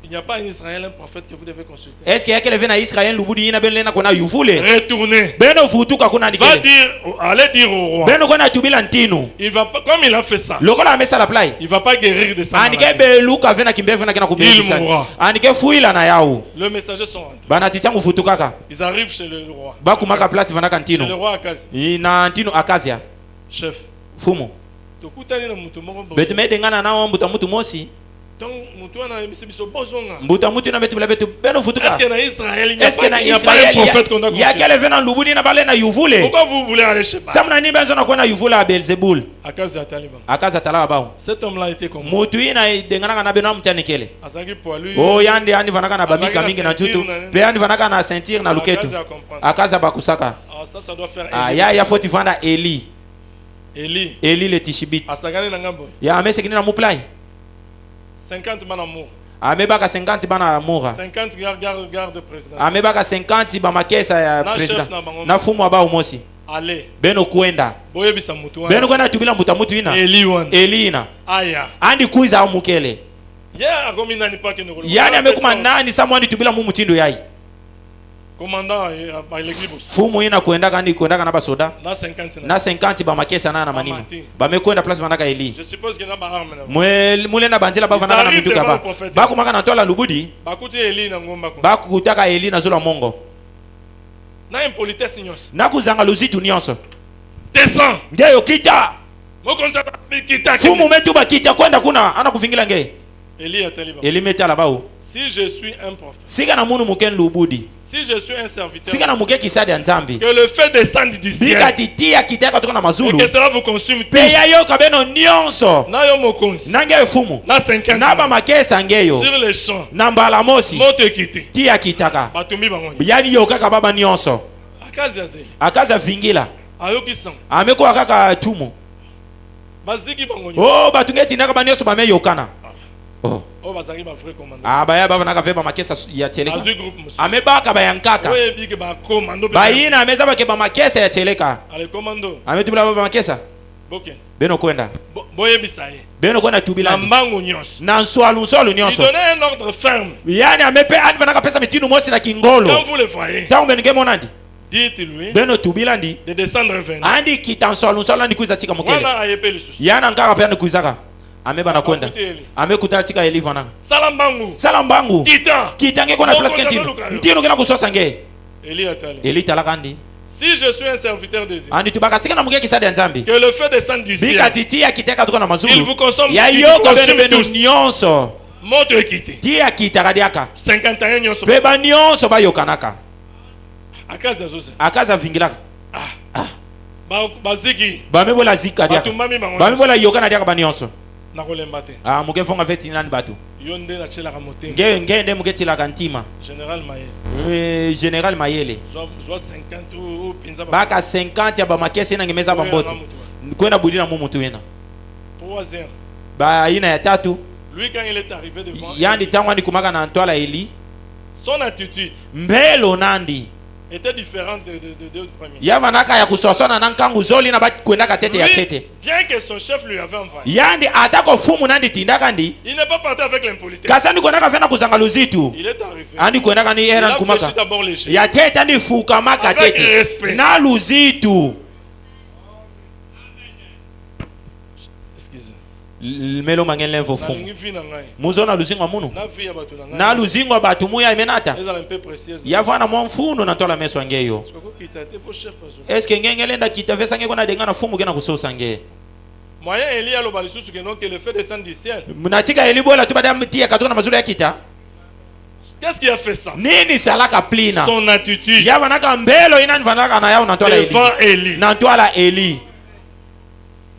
Il n'y a pas en Israël un prophète que vous devez consulter. Est-ce qu'il y a quelqu'un en Israël lubudi yina belena kona yuvule? Retournez. Beno futuka kuna ndikele. Va dire, allez dire au roi. Beno kona tubila ntino. Il va pas, comme il a fait ça. Lokola amesa la play. Il va pas guérir de ça. Andike beluka vena kimbevu na kina kubeli sana. Il mourra. Andike fuila na yao. Le messager sont rentrés. Bana tichangu futukaka. Ils arrivent chez le roi. Bakumaka place vanaka ntino. Chez le roi Akazia. Ina ntino Akazia. Chef. Fumo. Tokutani na mutu moko. Betu medengana na mbuta mutu mosi. Donc mutu ana biso bozonga. Mbuta mutu na betu betu beno futuka. Est-ce que na Israël il n'y a pas un prophète qu'on doit consulter? Il y a quelqu'un venant lubudi na balena yuvule. Pourquoi vous voulez aller chez Baal? Samna ni benzo na kwenda yuvula Beelzeboul. Akazia taliba. Akazia talaba bao. Cet homme là était comme mutu ina dengana na beno mtanikele. Azaki poilu. Oh yandi andi vanaka na bamika mingi na jutu. Pe andi vanaka na ceinture na luketu. Akazia bakusaka. Ah ça doit faire. Ah ya foti vanda Eli. Eli le Tishibit. Asagani na ngambo. Ya amese na muplai. 50 bana mour. Amebaka 50 bana moura. 50 garde président. Amebaka 50 ba makesa ya president. Na fumu aba umosi. Allez. Beno kwenda. Boyebisa mutu wana. Beno kwenda tubila mutu ina. Elina. Aya. Andi kuiza umukele. Ya agomina ni pake ngolo. Yani amekuma nani samwandi tubila mu mutindo yai. Commandant à l'église. Fumu ina kwenda kandi kwenda kana basoda. Na 50 ba makesa na manima. Ba mekwenda place vanaka Eli. Je suppose que na ba arme na. Mule na banzela ba vanaka na minduka ba. Ba kumaka na tola lubudi. Bakuti Eli na ngomba ko. Ba kutaka Eli na zola mongo. Na impolitesse nyonso. Na kuzanga luzitu nyonso. Descends. Ngeyo kita. Mokonza kita. Fumu metu ba kita kwenda kuna ana kuvingila nge. Eli metala bao. Si je suis un prophète. Sika na munu muken lubudi. Si je suis un serviteur. Sika na muke kisadi ya nzambi. Que le feu descende du ciel. Bika titia kiteka toka na mazulu. Et que cela vous consume tous. Peya yo kabeno nyonso. Na yo mokonzi. Nange fumu. Na 50. Na ba makesa ngeyo. Sur les champs. Na mbala mosi. Moto kiti. Tia kitaka. Batumbi bango. Yani yo kaka baba nyonso. Akazia zeli. Akazia vingila. Ayoki sang. Ameko kaka tumu. Baziki bango. Oh batungeti naka banyoso ba meyokana. Oh. Oh bazaki ba frère commandant. Ah baya baba naka veba makesa ya teleka. Amebaka ba yankaka. Oye biki ba commando. Bayina ameza ba ke ba makesa ya teleka. Ale commando. Ametubila baba makesa. Boke. Beno kwenda. Boye bisaye. Beno kwenda tubila. Mbangu nyonso. Na nswalu nyonso. Il donnait un ordre ferme. Yani amepe andi vanaka pesa mitinu mosi na kingolo. Quand vous le voyez. Tangu benige monandi. Dites-lui. Beno tubila ndi. De descendre vers. Andi kitanswalu ndi kuiza tika mukele. Wana ayepe le susu. Yana nkaka pia kuizaka. Ameba na kwenda. Amekuta tika Eli vananga. Salambangu. Kita ngeko na place kentino. Ntino kena kusosa nge. Eli talakandi. Si je suis un serviteur de Dieu. Andi tubaka sika na muke kisadi ya nzambi. Que le feu descende du ciel. Bika titia kiteka toka na mazulu. Il vous consomme. Ya yoko beno nyonso. Moto ekiti. Tia kitaka diaka. 51 nyonso. Beba nyonso ba yokanaka. Akaza zoze. Akaza vingilaka. Baziki. Bamebola zika diaka. Bamebola yokana diaka ba nyonso. Ah muke fonga veti nani batu. Yonde na chela ka motem. Ngende muke chela ka ntima. Général Mayele. Général Mayele. Zo 50 ou pinza ba. Baka 50 ya ba makese na ngemeza ba mboto. Kwenda budina mu mutu wena. Troisième. Ba ina ya tatu. Lui quand il est arrivé devant. Yandi tangwa ni kumaka na ntwala Eli. Son attitude. Mbelo nandi. Était différente de deux premiers. Yava naka ya kusosona na nkangu zoli na bati kwenda katete ya tete. Bien que son chef lui avait envoyé. Yandi atako fumu nandi tindaka ndi. Il n'est pas parti avec l'impolitesse. Kasani kwenda kafena kuzanga luzitu. Il est arrivé. Andi kwenda kani era kumaka. Ya tete andi fuka maka tete. Na luzitu. Melo mangele mfo fumu. Muzona luzingo munu. Na luzingo batu muya imenata. Yavana mfunu na tola meso ngeyo. Eske ngengele nda kitavesa ngeko na dengana fumu kena kusosa nge. Moyen Eli a l'obalisou que le feu descend du ciel. Munatika Eli bola tu badam tia katona mazulu ya kita. Qu'est-ce qui a fait ça? Nini salaka plina. Son attitude. Ya vanaka mbelo ina vanaka na yao natwala Eli. Devant Eli. Natwala Eli.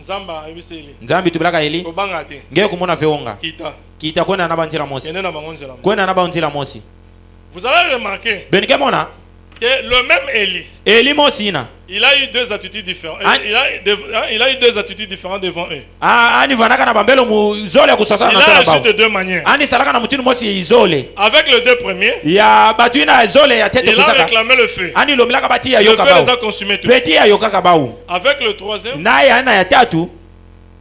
Nzamba ebise Eli. Nzambi tubulaka Eli. Obanga te. Ngeke kumona veonga. Kita kwenda na banjira mosi. Kwenda na banjira mosi. Vous allez remarquer. Benike mona. Que le même Eli. Eli mosina. Il a eu deux attitudes différentes. Il a eu deux attitudes différentes devant eux. Ani vanaka na bambelo muzole kusasana na tala bao. Il a agi de deux manières. Ani salaka na mutinu mosi izole. Avec les deux premiers. Ya batuina izole ya tete kusaka. Il a réclamé le feu. Ani lomilaka bati ya yoka bao. Le feu les a consumés tous. Beti ya yoka kabao. Avec le troisième. Na ya tatu.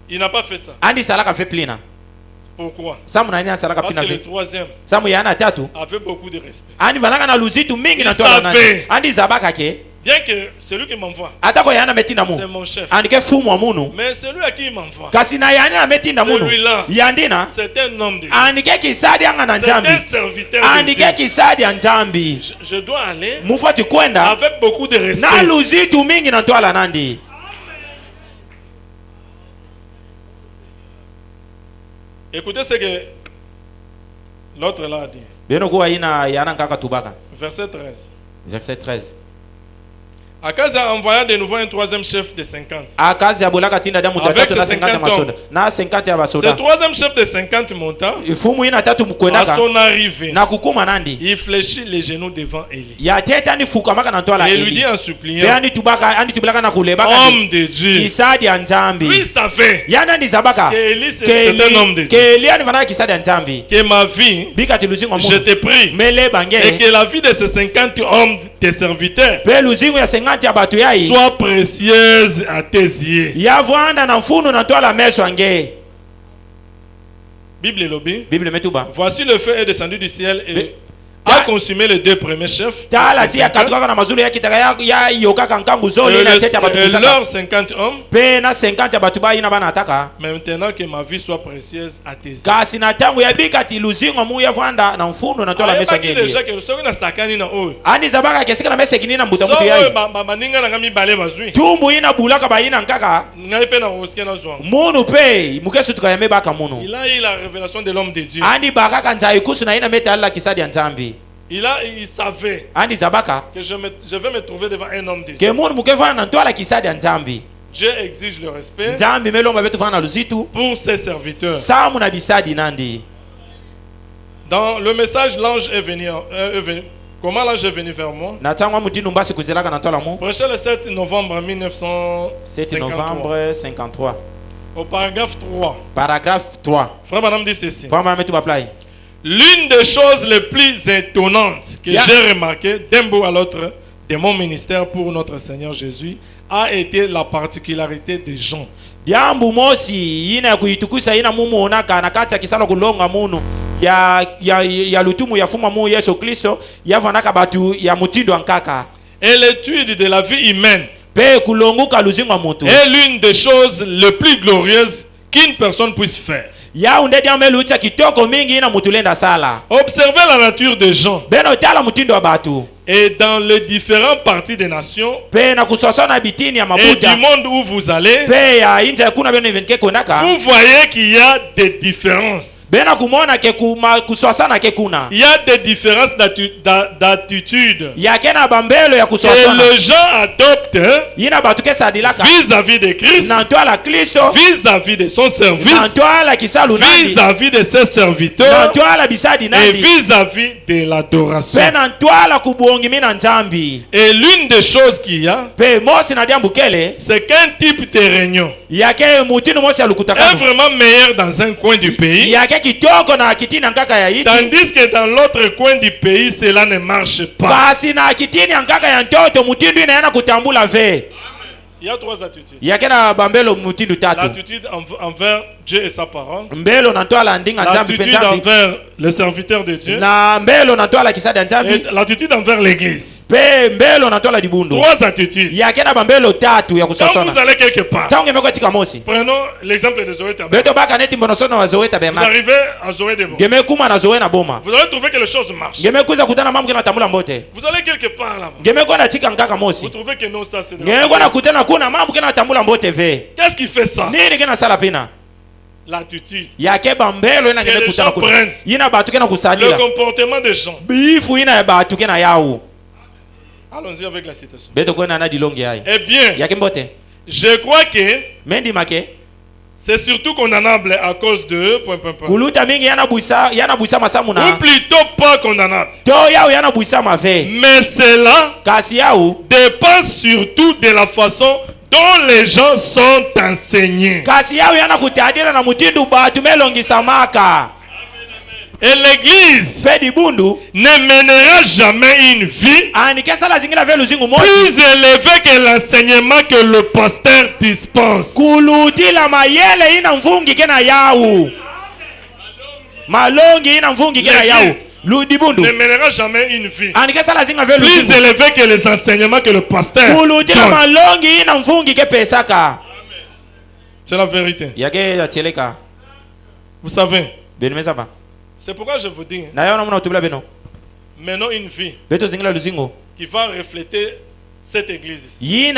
Il n'a pas fait ça. Ani salaka fait plina. Pourquoi? Samu na salaka parce plina. Que le troisième. Samu ya na tatu. Avait beaucoup de respect. Ani vanaka na luzitu mingi na tola nani. Ani zabaka ke. Bien que celui qui m'envoie, c'est mon chef. Mais celui à qui il m'envoie, celui-là, c'est un homme de Dieu. C'est un serviteur de Dieu. Je dois aller avec beaucoup de respect. Écoutez ce que l'autre là a dit. Verset 13. Verset 13. Akaz a envoyé de nouveau un troisième chef de 50. Akaz a bolaka tinda damu avec 50 masoda. Na 50 ya basoda. Ce troisième chef de 50 monta. Ifumu ina tatu mkwendaka. À son arrivée. Na kukuma nandi. Il fléchit les genoux devant Eli. Ya teta ni fukamaka na tola Eli. Et lui dit en suppliant. Beani tubaka andi tubaka na kulebaka. Homme de Dieu. Kisadi anzambi. Lui savait. Yana ni zabaka. Que Eli c'est un homme de Dieu. Que Eli ani vanaka kisadi anzambi. Que ma vie. Bika tiluzingo je te prie. Mele bange. Et que la vie de ces 50 hommes tes serviteurs. Pe luzingo ya 50 ya batu yai. Sois précieuse à tes yeux. Yavanda na mfunu na tola meso ange. Bible lobby. Bible metuba. Voici le feu est descendu du ciel et a consumé les deux premiers chefs. Tala tia katuka na mazulu ya kitaka ya yoka kankangu zoli na tete batu kuzaka. Leurs 50 hommes. Pe na 50 ya batu ba ina bana ataka. Maintenant que ma vie soit précieuse à tes yeux. Kasi na tangu ya bika tiluzingo mu ya vanda na mfunu na tola meso ange. Déjà que soki na sakani na oyo. Ani zabaka kesika na mese kinina mbuta mutu yai. Ba maninga na ngami bale bazui. Tumbu ina bulaka ba ina nkaka. Ngai pe na oske na zwa. Munu pe mukesu tukayame baka munu. Il a eu la révélation de l'homme de Dieu. Ani baka kanja ikusu na ina meta alla kisadi ya nzambi. Il savait que je vais me trouver devant un homme de Dieu. Dieu exige le respect pour ses serviteurs. Dans le message, l'ange est venu. Comment l'ange est venu vers moi? Prêché le 7 novembre 1953. Au paragraphe 3. Paragraphe 3. Frère Madame dit ceci. L'une des choses les plus étonnantes que j'ai remarquées d'un bout à l'autre de mon ministère pour notre Seigneur Jésus a été la particularité des gens. Jambo mosi ina kuitukusa ina mumu onaka na kati kisala kulonga munu ya lutumu ya fuma mu Yesu Kristo ya vanaka batu ya mutindo ankaka. Et l'étude de la vie humaine pe kulonguka luzinga mutu est l'une des choses les plus glorieuses qu'une personne puisse faire. Observez la nature des gens et dans les différentes parties des nations et du monde où vous allez, vous voyez qu'il y a des différences. Il y a des différences d'attitude et les gens adoptent vis-à-vis de Christ, vis-à-vis de son service, vis-à-vis de ses serviteurs et vis-à-vis de l'adoration. Et l'une des choses qu'il y a, c'est qu'un type de réunion est vraiment meilleur dans un coin du pays, tandis que dans l'autre coin du pays, cela ne marche pas. Il y a trois attitudes. L'attitude envers Dieu et sa parole. L'attitude envers les serviteurs de Dieu. Et l'attitude envers l'église. Trois attitudes. Quand vous allez quelque part, prenons l'exemple de Zoé Tabernacle. Vous arrivez à Zoé Debo. Vous allez trouver que les choses marchent. Vous allez quelque part là-bas. Vous trouvez que non, ça c'est de kuna mambo kena tambula mbo TV. Qu'est-ce qui fait ça? Nini kena sala pina? L'attitude. Yake bambelo ina kena kutana kuna. Yina batu kena kusadila. Le comportement des gens. Bifu ina batu kena yao. Allons-y avec la citation. Beto kwena na dilongi yayi. Eh bien. Yake mbote. Je crois que Mendi make. C'est surtout condamnable à cause de Kuluta mingi yana buisa masamuna. Ou plutôt pas condamnable. To yao yana buisa mave. Mais cela kasi yao dépend surtout de la façon dont les gens sont enseignés. Kasi yao yana kutadila na mutindu batu melongisa maka. Et l'église ne mènera jamais une vie plus élevée que l'enseignement que le pasteur dispense. Ne mènera jamais une vie plus élevée que les enseignements que le pasteur donne. C'est la vérité. Vous savez, c'est pourquoi je vous dis, maintenant une vie qui va refléter cette église ici.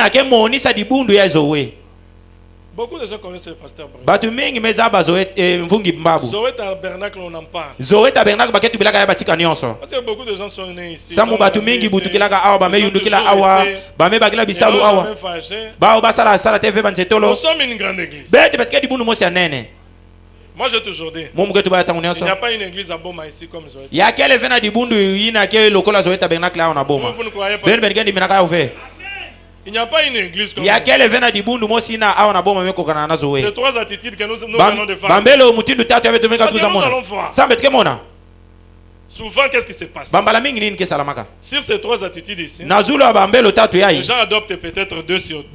Beaucoup de gens connaissent le pasteur Zoé Tabernacle, on en parle. Parce que beaucoup de gens sont nés ici. Nous sommes une grande église. Moi j'ai toujours dit, il n'y a pas une église à Boma ici comme Zoé. Vous ne croyez pas? Il n'y a pas une église comme ça. C'est trois attitudes que nous venons de faire. Nous allons voir. Souvent, qu'est-ce qui se passe? Sur ces trois attitudes ici, les gens adoptent peut-être 2 sur 2.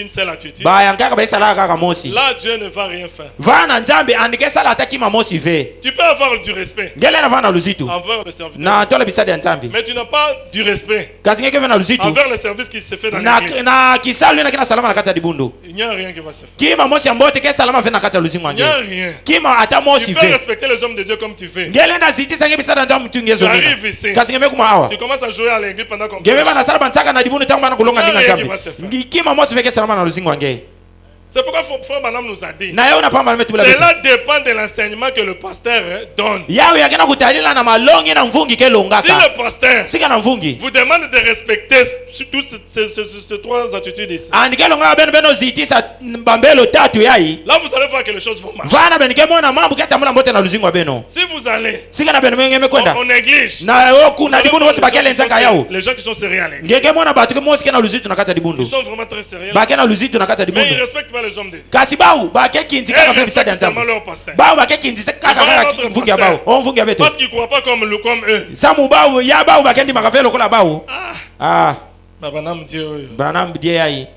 Une seule attitude. Là, Dieu ne va rien faire. Tu peux avoir du respect envers le serviteur, mais tu n'as pas du respect envers le service qui se fait dans l'église. Il n'y a rien qui va se faire. Il n'y a rien. Tu peux respecter les hommes de Dieu comme tu fais. Tu arrives ici, tu commences à jouer à l'église pendant qu'on c'est pourquoi Frère Branham nous a dit, cela dépend de l'enseignement que le pasteur donne. Si le pasteur vous demande de respecter toutes ces trois attitudes ici, là vous allez voir que les choses vont marcher. Si vous allez en église, les gens qui sont sérieux à l'église, ils sont vraiment très sérieux, mais ils respectent pas les hommes de Dieu. Parce qu'ils ne croient pas comme eux.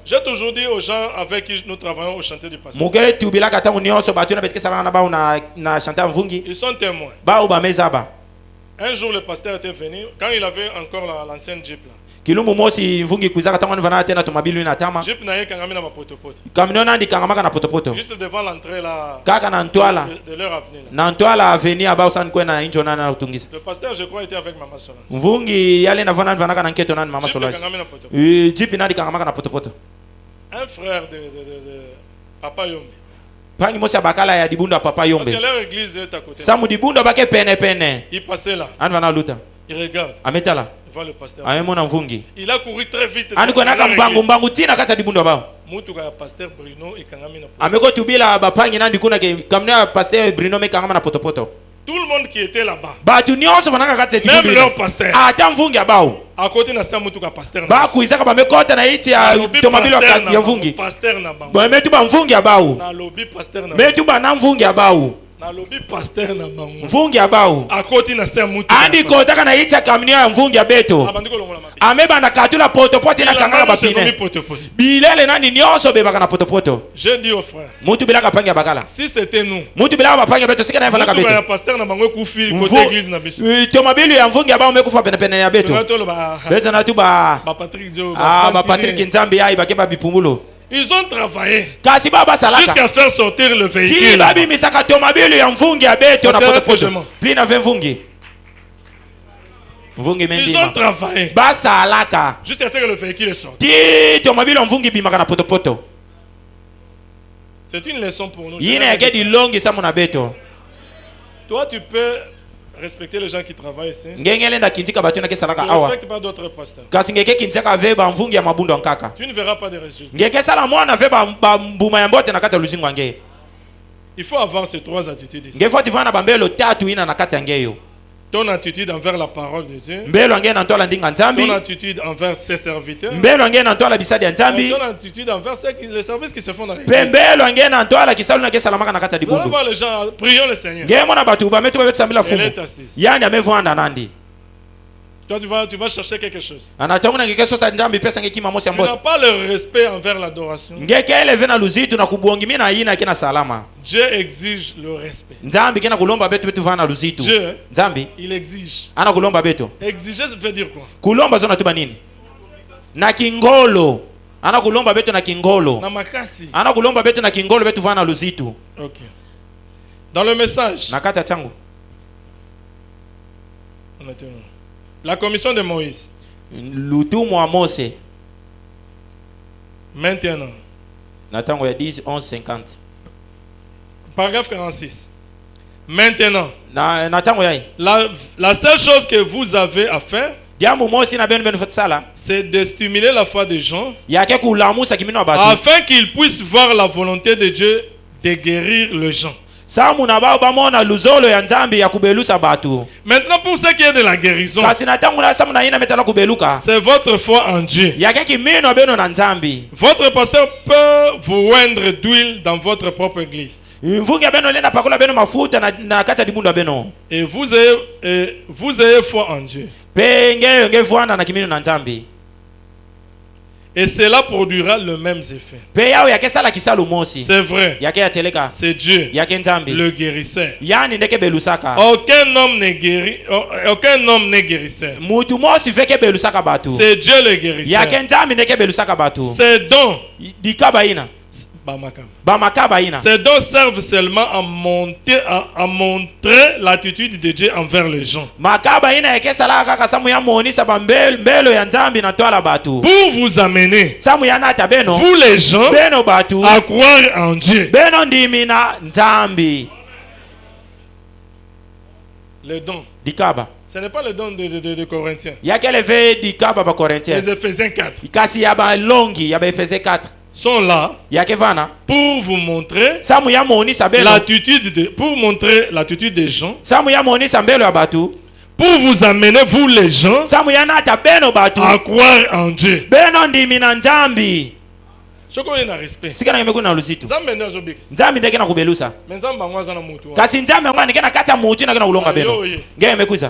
J'ai toujours dit aux gens avec qui nous travaillons au chantier du pasteur, ils sont témoins. Un jour le pasteur était venu, quand il avait encore l'ancienne Jeep là. Kilumu mosi mvungi kuizaka tangu nivana tena tumabilu na tama. Jeep na yeka ngamina mapotopoto. Kamino nandi kangamaka na potopoto. Juste devant l'entrée là. Kaka na Ntwala. De leur avenue là. Na Ntwala avenue abao san kwena injona na utungisa. Le pasteur je crois était avec Maman Solange. Mvungi yale na vana nivana kana nketo nani Maman Solange. Jeep nandi kangamaka na potopoto. Un frère de Papa Yombe. Pangi mosi abakala ya dibundo Papa Yombe. Parce que leur église est à côté. Samu dibundo bake pene. Il passait là. Anvana luta. Il regarde. Ametala. Le pasteur. Il a couru très vite. Pasteur Bruno et tout le monde qui était là-bas, même leur pasteur, à côté de ça, pasteur Nalobi pasteur na bango. Mvungi abao. Akoti na se mutu. Andi kotaka na ita kamnio ya mvungi abeto. Ameba na katula potopoto na kangala bapine. Bilele nani nyonso bebaka na potopoto. Je dis aux frères. Mutu bilaka panga bakala. Si c'était nous. Mutu bilaka bapanga beto sika na fana kabeto. Mutu ya pasteur na bango kufi côté église na biso. Tomabilu ya mvungi abao mekufa pene ya beto. Beto na tuba. Ba Patrick Jo. Ba Patrick Nzambi ai bakeba bipumulo. Ils ont travaillé jusqu'à faire sortir le véhicule. Ils ont travaillé jusqu'à ce que le véhicule sorte. C'est une leçon pour nous. Toi, tu peux respecter les gens qui travaillent ici. Tu ne respectes pas d'autres pasteurs. Tu ne verras pas de résultats. Il faut avoir ces trois attitudes ici. Ton attitude envers la parole de Dieu, ton attitude envers ses serviteurs, et ton attitude envers les services qui se font dans l'église. Allons voir les gens, prions le Seigneur. Elle est assise. Toi, tu vas chercher quelque chose. Tu n'as pas le respect envers l'adoration. Dieu exige le respect. Dieu, il exige. Exiger, ça veut dire quoi? Na kingolo. Ana kulomba beto na kingolo. Na makasi. Ana kulomba beto na kingolo beto vana luzitu. OK. Dans le message. Nakata changu. La commission de Moïse. Lutumu wa Mose. Maintenant. Natango ya 10 11 50. Paragraphe 46. Maintenant. Natango ya. La seule chose que vous avez à faire, c'est de stimuler la foi des gens afin qu'ils puissent voir la volonté de Dieu de guérir les gens. Maintenant, pour ce qui est de la guérison, c'est votre foi en Dieu. Votre pasteur peut vous oindre d'huile dans votre propre église. Et vous ayez foi en Dieu. Et cela produira le même effet. C'est vrai. C'est Dieu le guérisseur. Aucun homme n'est guéri. Aucun homme n'est guérisseur. C'est Dieu le guérisseur. C'est donc ces dons servent seulement à montrer l'attitude de Dieu envers les gens. Pour vous amener, vous les gens, à croire en Dieu. Les dons. Ce n'est pas le don de Corinthiens. Les Éphésiens 4. Sont là pour vous montrer l'attitude des gens, pour vous amener, vous les gens, à croire en Dieu. Ce qu'on a respect.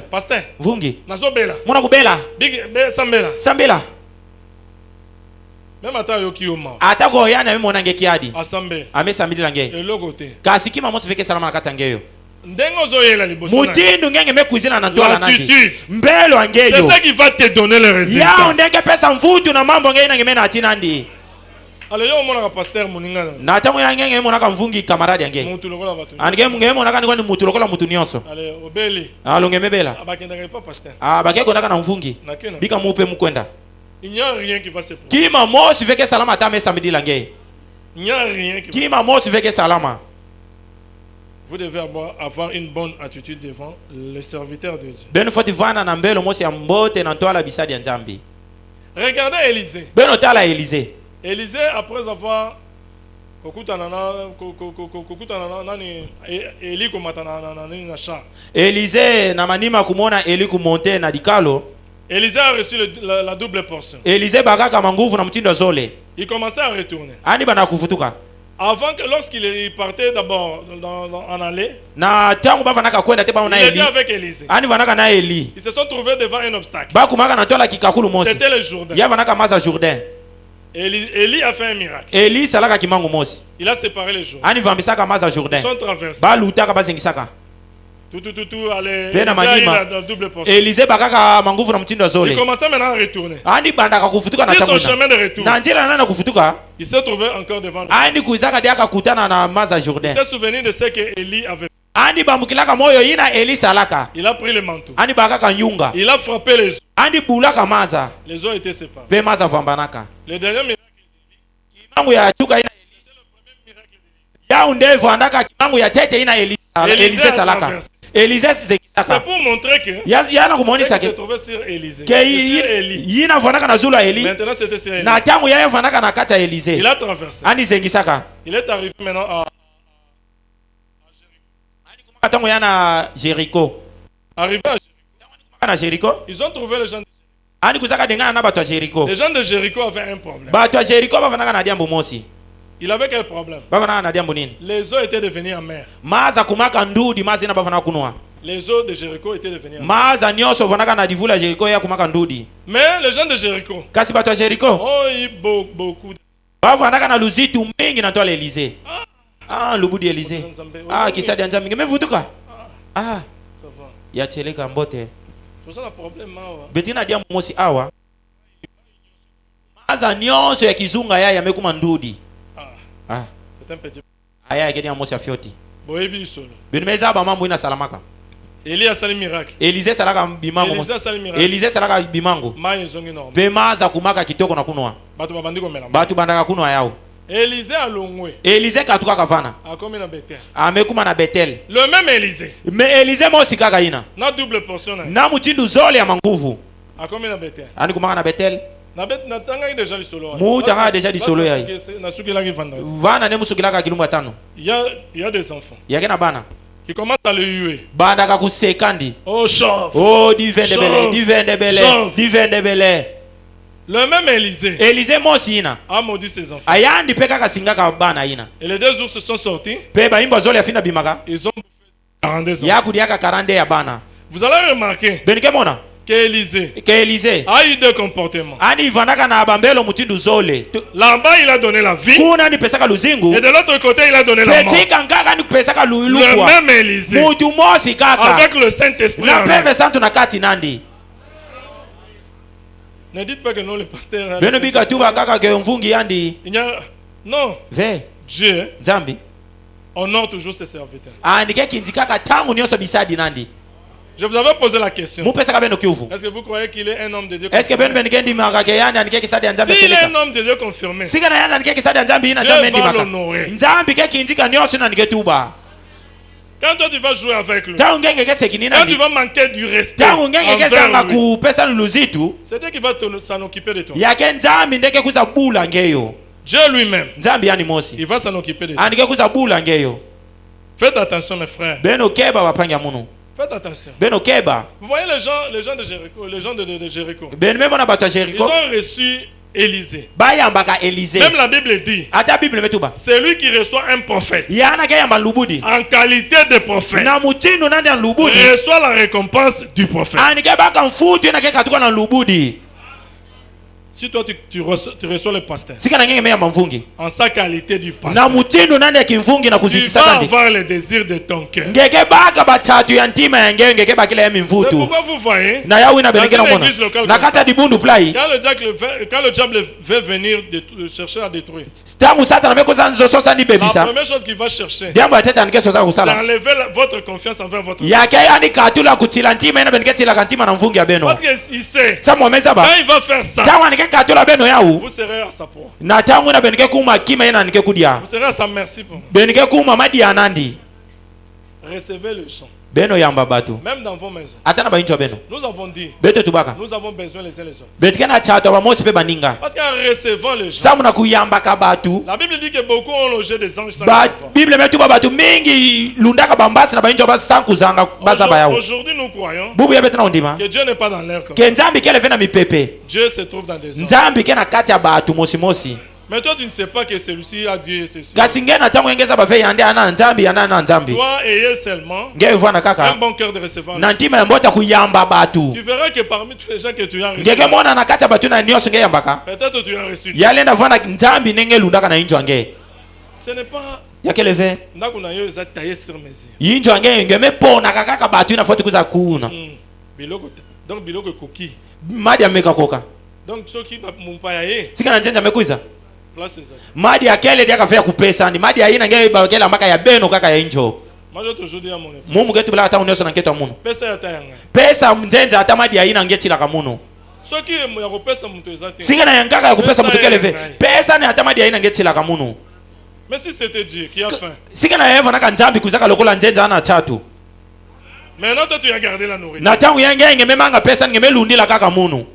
Pasteur, même ata yoki oma. Atako yana mimi monange kiadi. Asambe. Amesambili lange. Elogote. Kasi kima mosi feke salama nakata ngeyo. Ndengo zoyela liboso. Mutindu ngenge mekuzina na ndola nandi. Mbelo angeyo. C'est ça qui va te donner le résultat. Ya ndenge pesa mfutu na mambo ngenge nange mena atinandi. Alors yo mona ka pasteur moninga. Na tango ya ngenge mona ka mvungi kamaradi yange. Mutu lokola batu. Ange ngenge mona ka ni mutu lokola mutu nyonso. Ale obeli. Alonge mebela. Abakenda ka pasteur. Bakeko ndaka na mvungi. Bika mupe mukwenda. Il n'y a rien qui va se produire. Kima mosi feke salama ta samedi lange. Il n'y a rien qui Kima mosi feke salama. Vous devez avoir une bonne attitude devant les serviteurs de Dieu. Ben foti vana na mbelo mosi ya mbote na ntoala bisadi ya Nzambi. Regardez Élisée. Ben otala Élisée. Élisée après avoir Élisée na manima kumona Eli kumonte na dikalo. Élisée a reçu la double portion. Élisée bagaka manguvu na mtindo zole. Il commençait à retourner. Ani bana kufutuka. Avant que lorsqu'il partait d'abord en aller, na tangu bava naka kwenda te ba na Eli. Il était avec Élisée. Ani vanaka na Eli. Ils se sont trouvés devant un obstacle. Ba kumaka na tola kikakulu mosi. C'était le Jourdain. Ya vanaka maza Jourdain. Eli a fait un miracle. Eli salaka kimangu mosi. Il a séparé les Jourdains. Ani vambisaka maza Jourdain. Ils sont traversés. Ba lutaka bazingisaka. Allez. Élisée bakaka manguvu na mtindo zole. Il commençait maintenant à retourner. Ani bandaka kufutuka na son chemin de retour. Na njira nana kufutuka. Il s'est trouvé encore devant lui. Ani kuizaka diaka kutana na maza Jourdain. Il s'est souvenu de ce que Élie avait. Andi bambukilaka moyo ina Elisa laka. Il a pris le manteau. Andi bakaka nyunga. Il a frappé les eaux. Andi bulaka maza. Les eaux étaient séparées. Pe maza vambanaka. Le dernier miracle kimangu ya chuka ina Elisa. C'était le premier miracle d'Élysée. Ya undevu andaka kimangu ya tete ina Elisa. Elisa salaka. Elisa zekisaka. C'est pour montrer que yana kumonisa ke se trouvait sur Élysée. Ke yina vanaka na zulu Eli. Maintenant c'était sur Élysée. Na tangu ya vanaka na kata Élysée. Il a traversé. Andi zengisaka. Il est arrivé maintenant à Tango yana Jéricho. Arrivé à Jéricho. Ils ont trouvé les gens de Ani kusaka dengana na batu Jéricho. Les gens de Jéricho avaient un problème. Batu Jéricho bavanaka na diambo mosi. Il avait quel problème? Bavanaka na diambo nini? Les eaux étaient devenues en mer. Maza kumaka ndudi mazi na bavanaka kunwa. Les eaux de Jéricho étaient devenues en mer. Maza nyoso vanaka na divula Jéricho ya kumaka ndudi. Mais les gens de Jéricho. Kasi batu Jéricho. Oh, il beaucoup. Bavanaka na luzitu mingi na toile Élysée. Ah, lubudi Élysée. Ah, kisadi ya nzambi. Mevutuka. Ah. Ça va. Ya cheleka mbote. Tout ça le problème awa. Betina diambo mosi awa. Maza nyonso ya kizunga ya yamekuma ndudi. Ah. C'est un petit. Aya yake dia mosi afioti. Boyebi solo. Benimeza ba mambo ina salamaka. Élie a sali miracle. Élysée salaka bimango. Élysée salaka bimango. Mayi zongi normal. Pe maza kumaka kitoko na kunwa. Batu babandi ko mela. Batu bandaka kunwa yao. Élysée a longwe. Élysée katuka kavana. A combien na Bethel? Amekuma na Bethel. Le même Élysée. Mais Élysée mosi kaka ina. Na double portion na. Na mutindu zole ya manguvu. A combien na Bethel? Ani kumaka na Bethel. Na bet na tanga déjà li solo. Muta déjà li solo ya. Na sukila ki vanda. Vana ne musukilaka kilumba tano. Il y a des enfants. Yake na bana. Qui commence à le huer. Banda ka kusekandi. Oh chauve. Oh divin de belé, divin de belé, divin de belé. Le même Élysée. Élysée mosi ina. A maudit ses enfants. Ayandi peka kasingaka bana ina. Et les deux ours se sont sortis. Pe ba imba zole afina bimaka. Ils ont bouffé 42 enfants. Ya kudiaka 42 ya bana. Vous allez remarquer. Benike mona. Que Élysée a eu deux comportements. Ani vanaka na bambelo mutindu zole. Là-bas il a donné la vie. Kuna ni pesaka luzingu. Et de l'autre côté il a donné la mort. Petika ngaka ni pesaka lufwa. Le même Élysée. Mutu mosi kaka. Avec le Saint-Esprit. Na peve santu na kati nandi. Ne dites pas que non le pasteur. Beno bika tuba kaka ke mvungi yandi. Non. Ve. Dieu. Zambi. Honore toujours ses serviteurs. Andike kinzikaka tangu nyoso bisadi nandi. Je vous avais posé la question. Est-ce que vous croyez qu'il est un homme de Dieu? Est-ce que s'il est un homme de Dieu confirmé, Dieu va l'honorer. Quand toi tu vas jouer avec lui, quand tu vas manquer du respect envers lui, c'est Dieu qui va s'en occuper de toi. Dieu lui-même, il va s'en occuper de toi. Faites attention mes frères. Faites attention. Vous voyez les gens de Jéricho, les gens de Jéricho. Ils ont reçu Élysée. Même la Bible dit, c'est lui qui reçoit un prophète en qualité de prophète, reçoit la récompense du prophète. Si toi tu reçois le pasteur en sa qualité du pasteur, tu vas avoir le désir de ton cœur. C'est pourquoi vous voyez dans une église locale comme ça, quand le diable veut venir chercher à détruire, la première chose qu'il va chercher, c'est enlever votre confiance envers votre parce qu'il sait quand il va faire ça, vous serez à sa proie. Vous serez à sa merci pour recevez le sang. Même dans vos maisons. Nous avons dit, nous avons besoin les uns les autres. Parce qu'en recevant le sang, la Bible dit que beaucoup ont logé des anges sans aujourd'hui nous croyons que Dieu n'est pas dans l'air comme Dieu se trouve dans des anges. Mais toi tu ne sais pas que celui-ci a Dieu et ceci. Toi ayez seulement un bon cœur de recevoir. Tu verras que parmi tous les gens que tu as reçus, peut-être tu as reçu Dieu. Ce n'est pas donc biloko koki. Donc ceux qui madi akele dia kafia kupesa ni madi aina ngeke bakela maka ya beno kaka ya injo mumu ketu bila ata unyoso na ketu muno pesa mzenza ata madi aina ngeti la kamuno singa na yangaka ya kupesa mtu keleve pesa ni ata madi aina ngeti la kamuno. Mais si c'était Dieu qui a faim. Singa na yeva na kanjambi kuzaka lokola nzenza ana chatu. Maintenant toi tu as gardé la nourriture. Na tangu yange ngememanga pesa ngemelundi la kaka muno.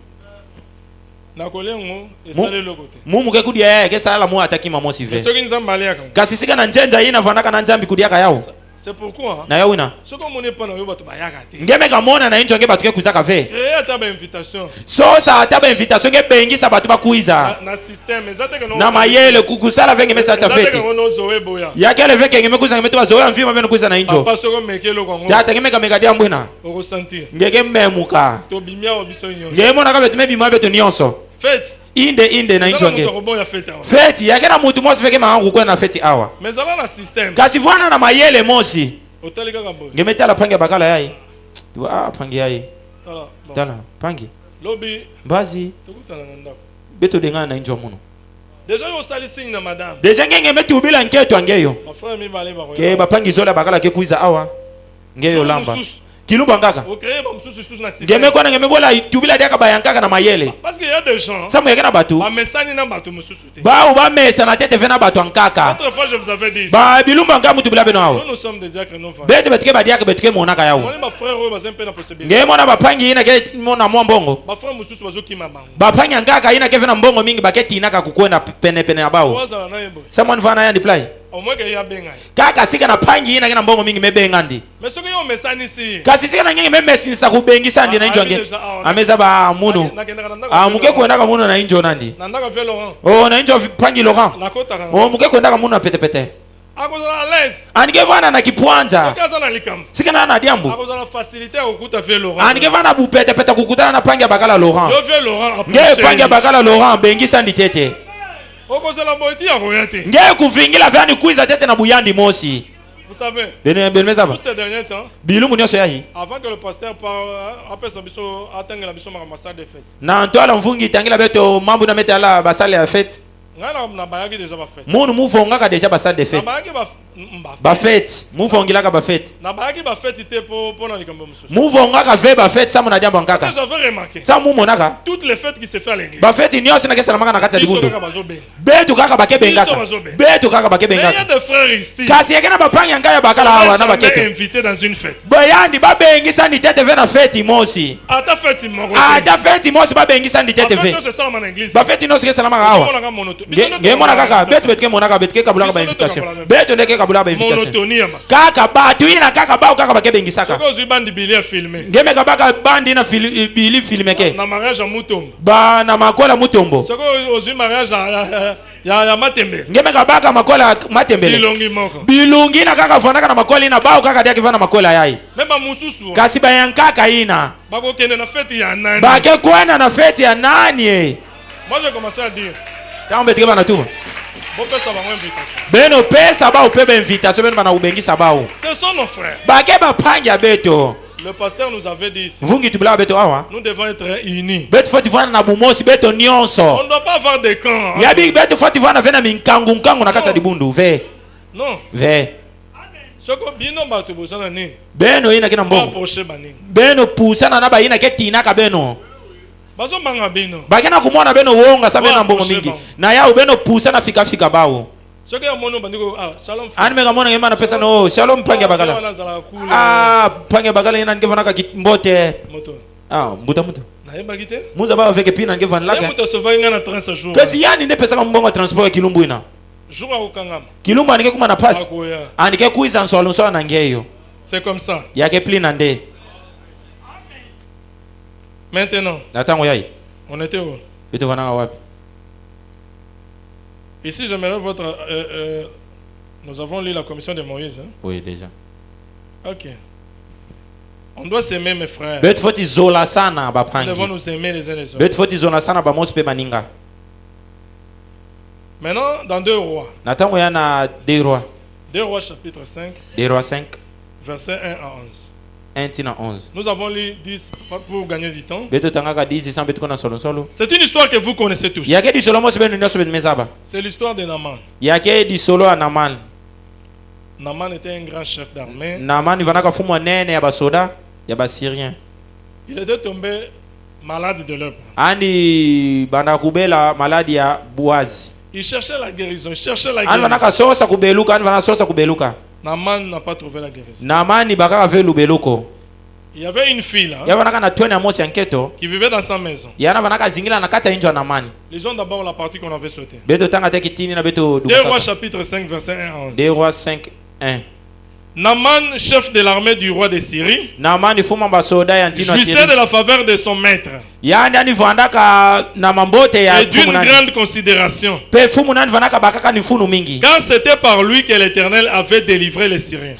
Na kolengo esale lokote. Mumu ke kudia yake kesala mu ataki mamo sive. Soki nzamba aliaka. Kasi singa na nzenza ina vanaka na njambi kudiaka yao. C'est pourquoi na yawina soko mone pa na yo batu bayaka te ngeme kamona na injo nge batu ke kuzaka ve créer ata ba invitation so sa ata ba invitation nge bengisa batu bakuiza na système ezate que non na mayele kukusala venge mesa cha fete ya kele veke ngeme kuza ngeme to bazoya mvima beno kuiza na injo pa soko mekelo kwa ngo ya ngeme kameka dia mbwena oko sentir ngeke memuka to bimia obiso nyonso ngemo na kabetu mebi mabetu nyonso fete inde na injo nge fete ya kena mutu mosi veke maangu kwa na fete awa mais ala na système kasi vwana na mayele mosi otalika kambo ngemetala pangi bakala yai tu pangi yai tala pangi lobi bazi tukutana na ndako beto dengana na injo muno déjà yo sali signe na madame déjà ngenge metu bila nketo angeyo frère mi bale ba ke bapangi zola bakala ke kuiza awa ngeyo lamba kilumba ngaka okeye ba msusu susu na système ngeme kona ngeme bola tubila dia ka bayankaka na mayele parce que y a des gens ça mo yekena batu ba mesani na batu msusu te ba ba mesa na tete vena batu ankaka autrefois je vous avais dit ba bilumba ngaka mutu bila beno awo nous sommes des diacres non bete betike ba diacre betike monaka yawo on ba frère ro ba zempe na possibilité ngeme na bapangi ina ke mona mbongo ba frère msusu bazo kima bango bapangi ngaka ina ke vena mbongo mingi baketi inaka kukwenda pene ya bawo someone vana ya deploy omweke ya benga kaka sika na pangi ina kena mbongo mingi mebenga ndi mais soki yo mesani si kasi sika na ngenge memesinisa kubengisa ndi na injo nge ameza ba muno muke kwenda ka muno na injo nandi nandaka ve Laurent oh na injo pangi Laurent nakota oh muke kwenda ka muno na pete akozala à l'aise anike vana na kipwanja soki na likam sika na diambo akozala facilité okuta ve Laurent anike vana bu pete kukutana na pangi bakala Laurent yo ve Laurent nge pangi bakala Laurent bengisa ndi tete okozala boiti ya royauté nge kuvingila vani kuiza tete na buyandi mosi. Vous savez, tous ces derniers temps, avant que le pasteur appelle sa biso atteigne la biso makamasa de fête. Na ntoala mvungi tangila beto mambo na metala basale ya fête. Na bayaki déjà ba fête. Munu muvongaka déjà basale de fête. Na bayaki ba fête. Muvongilaka ba fête. Na bayaki ba fête ite pour na likambo mususu. Muvongaka ve ba fête sa muna diambo nkaka. J'avais remarqué. Sa mumonaka. Toutes les fêtes qui se fait à l'église. Ba fête nyose na kesa na maka na kata libundu. Betu kaka bakebengaka. Betu kaka bakebengaka. Il y a des frères ici. Kasi yekena bapanga ngaya bakala hawa na bakeke. Invité dans une fête. Bayandi babengisa ndi tete ve na fête mosi. Ata fête moko. Ata fête mosi babengisa ndi tete ve. Ba fête nyose kesa na maka hawa. Mona kaka betu monaka betu kabula ba invitation betu ndeke kabula ba invitation kaka batu ina kaka bao kaka bakebengisaka soko ozu bandi bilia filmer ngeme kabaka bandi na bili filmer ke na mariage mutombo ba na makola mutombo soko ozu mariage ya matembe ngeme kabaka makola matembele bilungi na kaka fanaka na makola ina bao kaka dia kivana makola yai mema mususu kasi bayankaka ina bako kende na fête ya nani bake kwenda na fête ya nani moi j'ai commencé à dire tambe tikeba na tuma beno pesa ba upebe invitation beno bana ubengisa bao ce sont nos frères bake bapanga beto le pasteur nous avait dit ici vungi tubula beto awa nous devons être unis beto foti vana na bumosi beto nyonso on ne doit pas avoir des camps ya big beto foti vana vena minkangu na kata dibundu ve non ve soko bino bato bozana ni beno ina kina mbongo beno pusana na ba ina ketina ka beno bazo manga bino bagena kumona beno wonga sabe na mbongo mingi na yao beno pusa na fika bao soki ya mono bandiko shalom ani mega mona ngema na pesa no shalom pange bagala pange bagala ina ngevana ka mbote moto mbuta na yeba kite muza ba avec pina ngevana laka muto sova ngana 30 jours pesi yani ne pesa mbongo transport kilumbu ina jour akukangama kilumbu anike kuma na pass anike kuiza nsolo na ngeyo c'est comme ça yake plina nde. Maintenant, on était où? Ici, j'aimerais votre... nous avons lu la commission de Moïse. Hein? Oui, déjà. Ok. On doit s'aimer, mes frères. Nous devons nous aimer les uns les autres. Maintenant, dans 2 Rois. 2 Rois chapitre 5. 2 Rois 5. Verset 1 à 11. 11. Nous avons lu 10 pour gagner du temps. C'est une histoire que vous connaissez tous. C'est l'histoire de Naaman. Naaman était un grand chef d'armée. Naaman vanaka fumu nene ya basoda ya basyrien. Il était tombé malade de lèpre. Andi banda kubela maladi ya Boaz. Il cherchait la guérison, il cherchait la guérison. Vanaka sosa kubeluka, vanaka sosa kubeluka. Naaman n'a pas trouvé la guérison. Naaman baka ave lubeluko. Il y avait une fille là qui vivait dans sa maison. Les gens d'abord la partie qu'on avait souhaité. 2 Rois chapitre 5 verset 1 à 11. 2 Rois 5 1. Naaman, chef de l'armée du roi de Syrie, jouissait de la faveur de son maître et d'une grande considération, car c'était par lui que l'Éternel avait délivré les Syriens.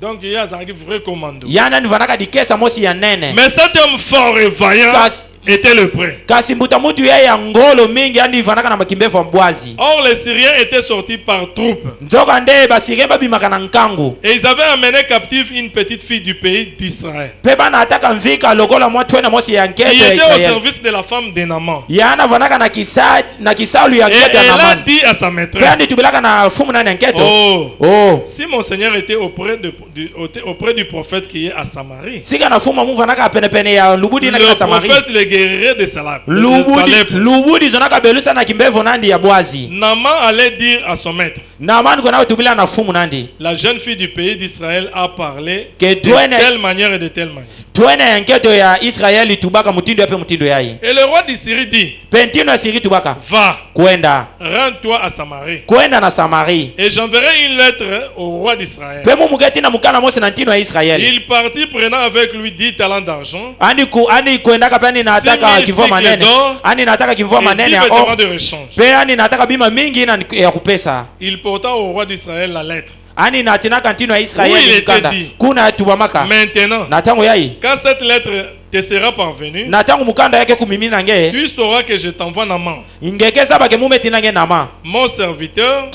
Donc il y a un vrai commando. Mais cet homme fort et vaillant était le prêt. Or les Syriens étaient sortis par troupes. Et ils avaient amené captive une petite fille du pays d'Israël, qui était au service de la femme de Naaman. Et elle a dit à sa maîtresse: oh, si mon Seigneur était auprès du prophète qui est à Samarie, le prophète le guérirait de sa lèpre. Naaman allait dire à son maître: la jeune fille du pays d'Israël a parlé de telle manière et de telle manière. Et le roi de Syrie dit: va, rends-toi à Samarie, et j'enverrai une lettre au roi d'Israël. Il partit prenant avec lui 10 talents d'argent, 6 000 cycles d'or et 10 vêtements de rechange. Il porta au roi d'Israël la lettre. Oui, il était dit: maintenant, quand cette lettre te sera parvenue, tu sauras que je t'envoie Naaman, mon serviteur,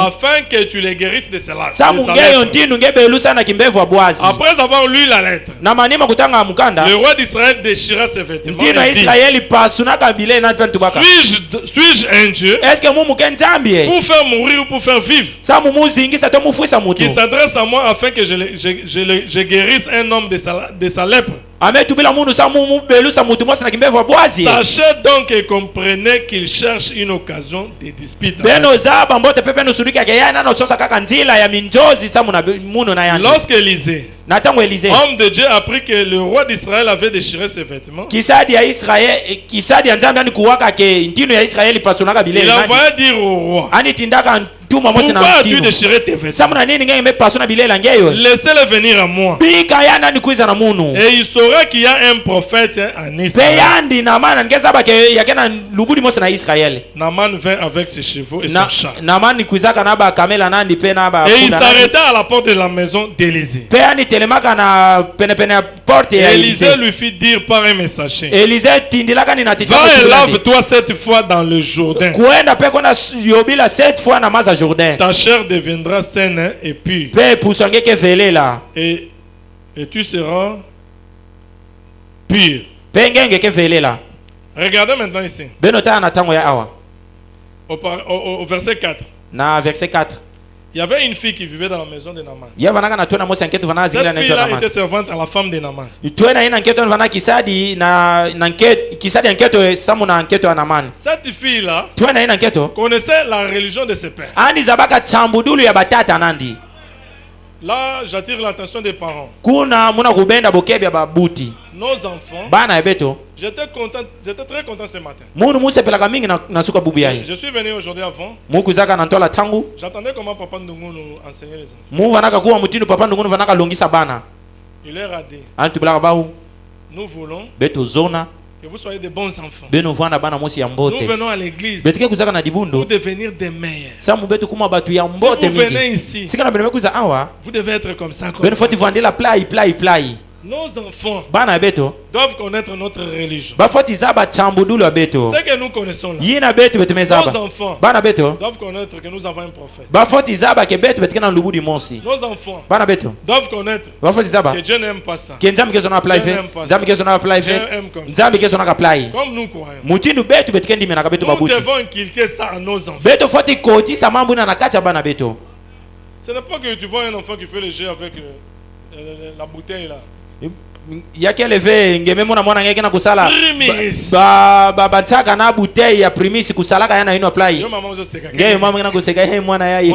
afin que tu les guérisses de cela. Après avoir lu la lettre, le roi d'Israël déchira ses vêtements et dit: suis-je un Dieu pour faire mourir ou pour faire vivre, qui s'adresse à moi afin que je guérisse un homme de sa lèpre? Sachez donc et comprenez qu'il cherche une occasion de dispute. Lorsque Élisée, homme de Dieu, apprit que le roi d'Israël avait déchiré ses vêtements, il envoya dire au roi: pourquoi as-tu déchiré tes vêtements? Laissez-le venir à moi, et il saura qu'il y a un prophète en Israël. Naaman vint avec ses chevaux et son char, et il s'arrêta à la porte de la maison d'Élisée. Et Élisée lui fit dire par un messager: va et lave-toi 7 fois dans le Jourdain. Ta chair deviendra saine et pure, et tu seras pur. Regardez maintenant ici, au verset 4. Il y avait une fille qui vivait dans la maison de Naaman. Cette fille-là était servante à la femme de Naaman. Cette fille-là connaissait la religion de ses pères. Là, j'attire l'attention des parents. Nos enfants, j'étais très content ce matin. Je suis venu aujourd'hui avant. J'attendais comment Papa Ndungu nous enseignait les enfants. Il leur a dit: nous voulons que vous soyez des bons enfants. Nous venons à l'église pour devenir des meilleurs. Si vous venez ici, vous devez être comme ça, comme ça. Nos enfants bana beto doivent connaître notre religion. Ce que nous connaissons là. Nos enfants bana beto doivent connaître que nous avons un prophète. Nos enfants bana beto doivent connaître que Dieu n'aime pas ça. Dieu n'aime pas ça. Comme nous croyons. Nous devons inculquer ça à nos enfants. Ce n'est pas que tu vois un enfant qui fait le jeu avec la bouteille là. Yake leve ngeme mona mwana ngeke na kusala ba bataka na bouteille ya primis kusala ka yana ino apply ngeke mama ngena kuseka he mwana yai